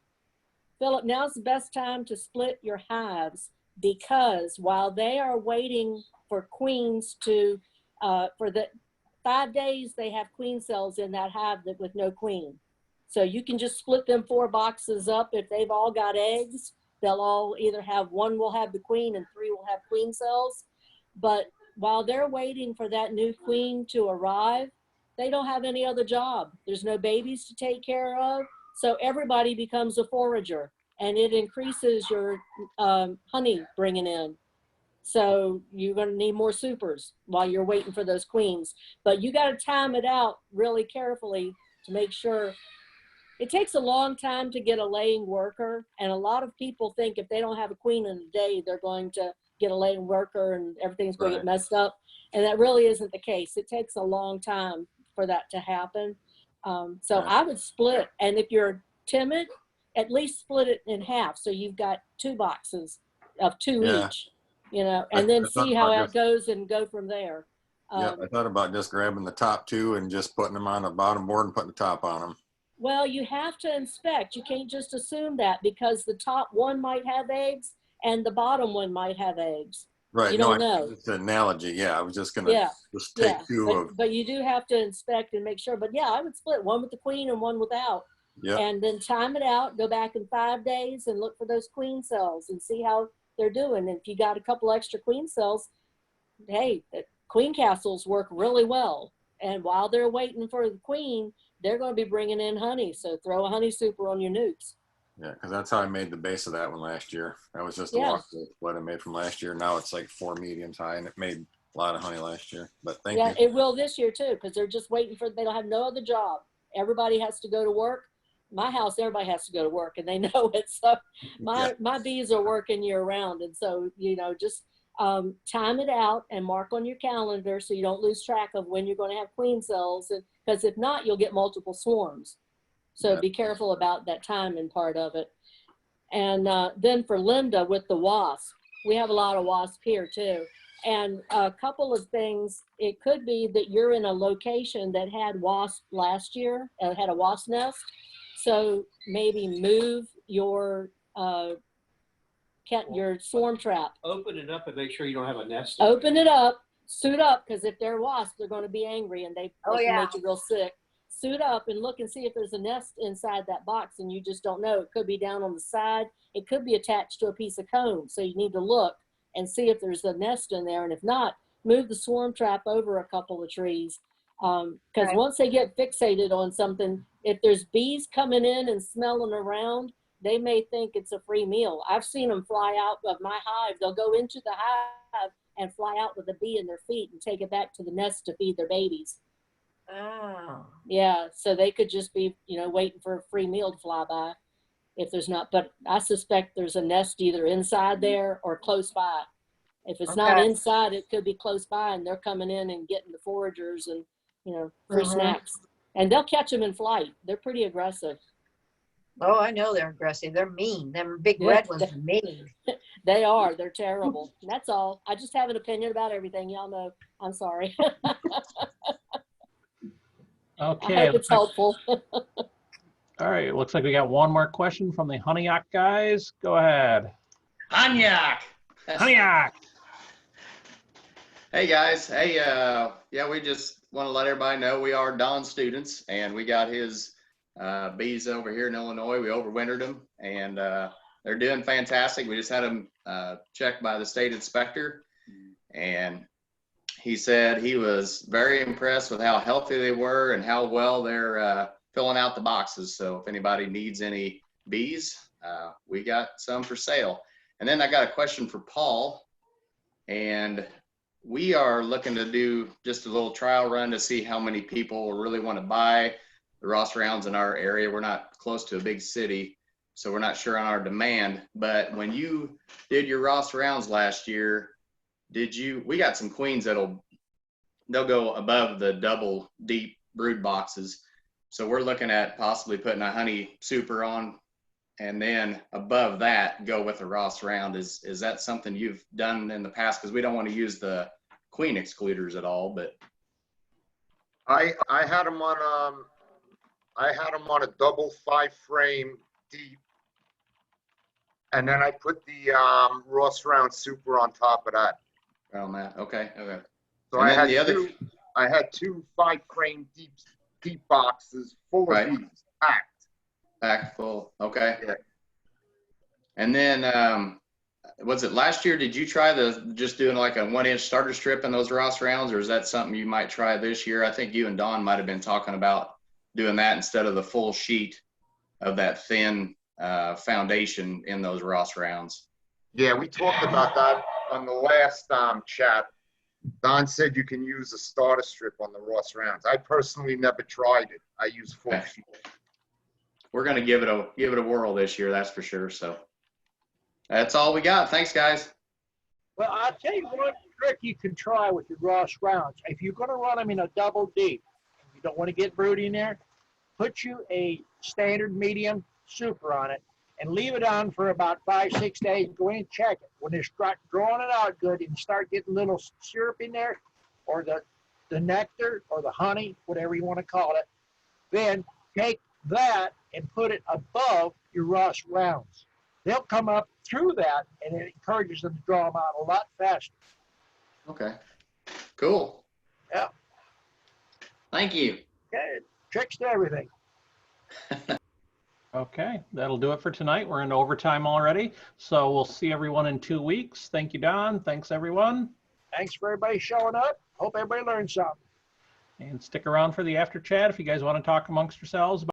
Philip, now's the best time to split your hives, because while they are waiting for queens to, for the 5 days, they have queen cells in that hive with no queen. So you can just split them 4 boxes up. If they've all got eggs, they'll all either have, 1 will have the queen and 3 will have queen cells. But while they're waiting for that new queen to arrive, they don't have any other job. There's no babies to take care of. So everybody becomes a forager, and it increases your honey bringing in. So you're going to need more supers while you're waiting for those queens. But you got to time it out really carefully to make sure. It takes a long time to get a laying worker. And a lot of people think if they don't have a queen in a day, they're going to get a laying worker and everything's going to get messed up. And that really isn't the case. It takes a long time for that to happen. So I would split. And if you're timid, at least split it in half. So you've got 2 boxes of 2 each. You know, and then see how it goes and go from there. Yeah, I thought about just grabbing the top 2 and just putting them on the bottom board and putting the top on them. Well, you have to inspect. You can't just assume that, because the top one might have eggs and the bottom one might have eggs. Right. You don't know. It's an analogy. Yeah, I was just going to just take 2 of. But you do have to inspect and make sure. But yeah, I would split, 1 with the queen and 1 without. Yeah. And then time it out, go back in 5 days and look for those queen cells and see how they're doing. And if you got a couple extra queen cells, hey, queen castles work really well. And while they're waiting for the queen, they're going to be bringing in honey. So throw a honey super on your nukes. Yeah, because that's how I made the base of that one last year. That was just a walkthrough what I made from last year. Now it's like 4 mediums high, and it made a lot of honey last year. But thank you. Yeah, it will this year too, because they're just waiting for, they don't have no other job. Everybody has to go to work. My house, everybody has to go to work, and they know it. So my bees are working year round. And so, you know, just time it out and mark on your calendar so you don't lose track of when you're going to have queen cells. And because if not, you'll get multiple swarms. So be careful about that timing part of it. And then for Linda with the wasp, we have a lot of wasp here too. And a couple of things, it could be that you're in a location that had wasp last year, had a wasp nest. So maybe move your swarm trap. Open it up and make sure you don't have a nest. Open it up, suit up, because if they're wasps, they're going to be angry and they can make you real sick. Suit up and look and see if there's a nest inside that box, and you just don't know. It could be down on the side. It could be attached to a piece of comb. So you need to look and see if there's a nest in there. And if not, move the swarm trap over a couple of trees. Because once they get fixated on something, if there's bees coming in and smelling around, they may think it's a free meal. I've seen them fly out of my hive. They'll go into the hive and fly out with a bee in their feet and take it back to the nest to feed their babies. Oh. Yeah, so they could just be, you know, waiting for a free meal to fly by if there's not. But I suspect there's a nest either inside there or close by. If it's not inside, it could be close by, and they're coming in and getting the foragers and, you know, free snacks. And they'll catch them in flight. They're pretty aggressive. Oh, I know they're aggressive. They're mean. Them big red ones are mean. They are. They're terrible. That's all. I just have an opinion about everything. Y'all know. I'm sorry. Okay. I hope it's helpful. All right. Looks like we got one more question from the Honeyok guys. Go ahead. Honeyok. Honeyok. Hey guys. Hey, yeah, we just want to let everybody know we are Don students, and we got his bees over here in Illinois. We overwintered them, and they're doing fantastic. We just had them checked by the state inspector, and he said he was very impressed with how healthy they were and how well they're filling out the boxes. So if anybody needs any bees, we got some for sale. And then I got a question for Paul, and we are looking to do just a little trial run to see how many people really want to buy the Ross rounds in our area. We're not close to a big city, so we're not sure on our demand. But when you did your Ross rounds last year, we got some queens they'll go above the double deep brood boxes. So we're looking at possibly putting a honey super on, and then above that go with a Ross round. Is that something you've done in the past? Because we don't want to use the queen excluders at all. But I had them on a double 5-frame deep, and then I put the Ross round super on top of that. Oh man, okay. So I had two 5-frame deep boxes full of bees, packed full. Okay. Yeah. And then was it last year? Did you try just doing like a 1-inch starter strip in those Ross rounds, or is that something you might try this year? I think you and Dawn might have been talking about doing that instead of the full sheet of that thin foundation in those Ross rounds. Yeah, we talked about that on the last chat. Don said you can use a starter strip on the Ross rounds. I personally never tried it. I use full sheet. We're gonna give it a whirl this year, that's for sure. So that's all we got. Thanks, guys. Well, I'll tell you one trick you can try with your Ross rounds. If you're going to run them in a double deep, you don't want to get brood in there, put you a standard medium super on it and leave it on for about 5-6 days. Go in and check it. When they start drawing it out good and start getting a little syrup in there, or the nectar or the honey, whatever you want to call it, then take that and put it above your Ross rounds. They'll come up through that, and it encourages them to draw them out a lot faster. Okay, cool. Yeah. Thank you. Okay, tricks to everything. Okay, that'll do it for tonight. We're in overtime already, so we'll see everyone in 2 weeks. Thank you, Don. Thanks, everyone. Thanks for everybody showing up. Hope everybody learned something. And stick around for the after chat if you guys want to talk amongst yourselves.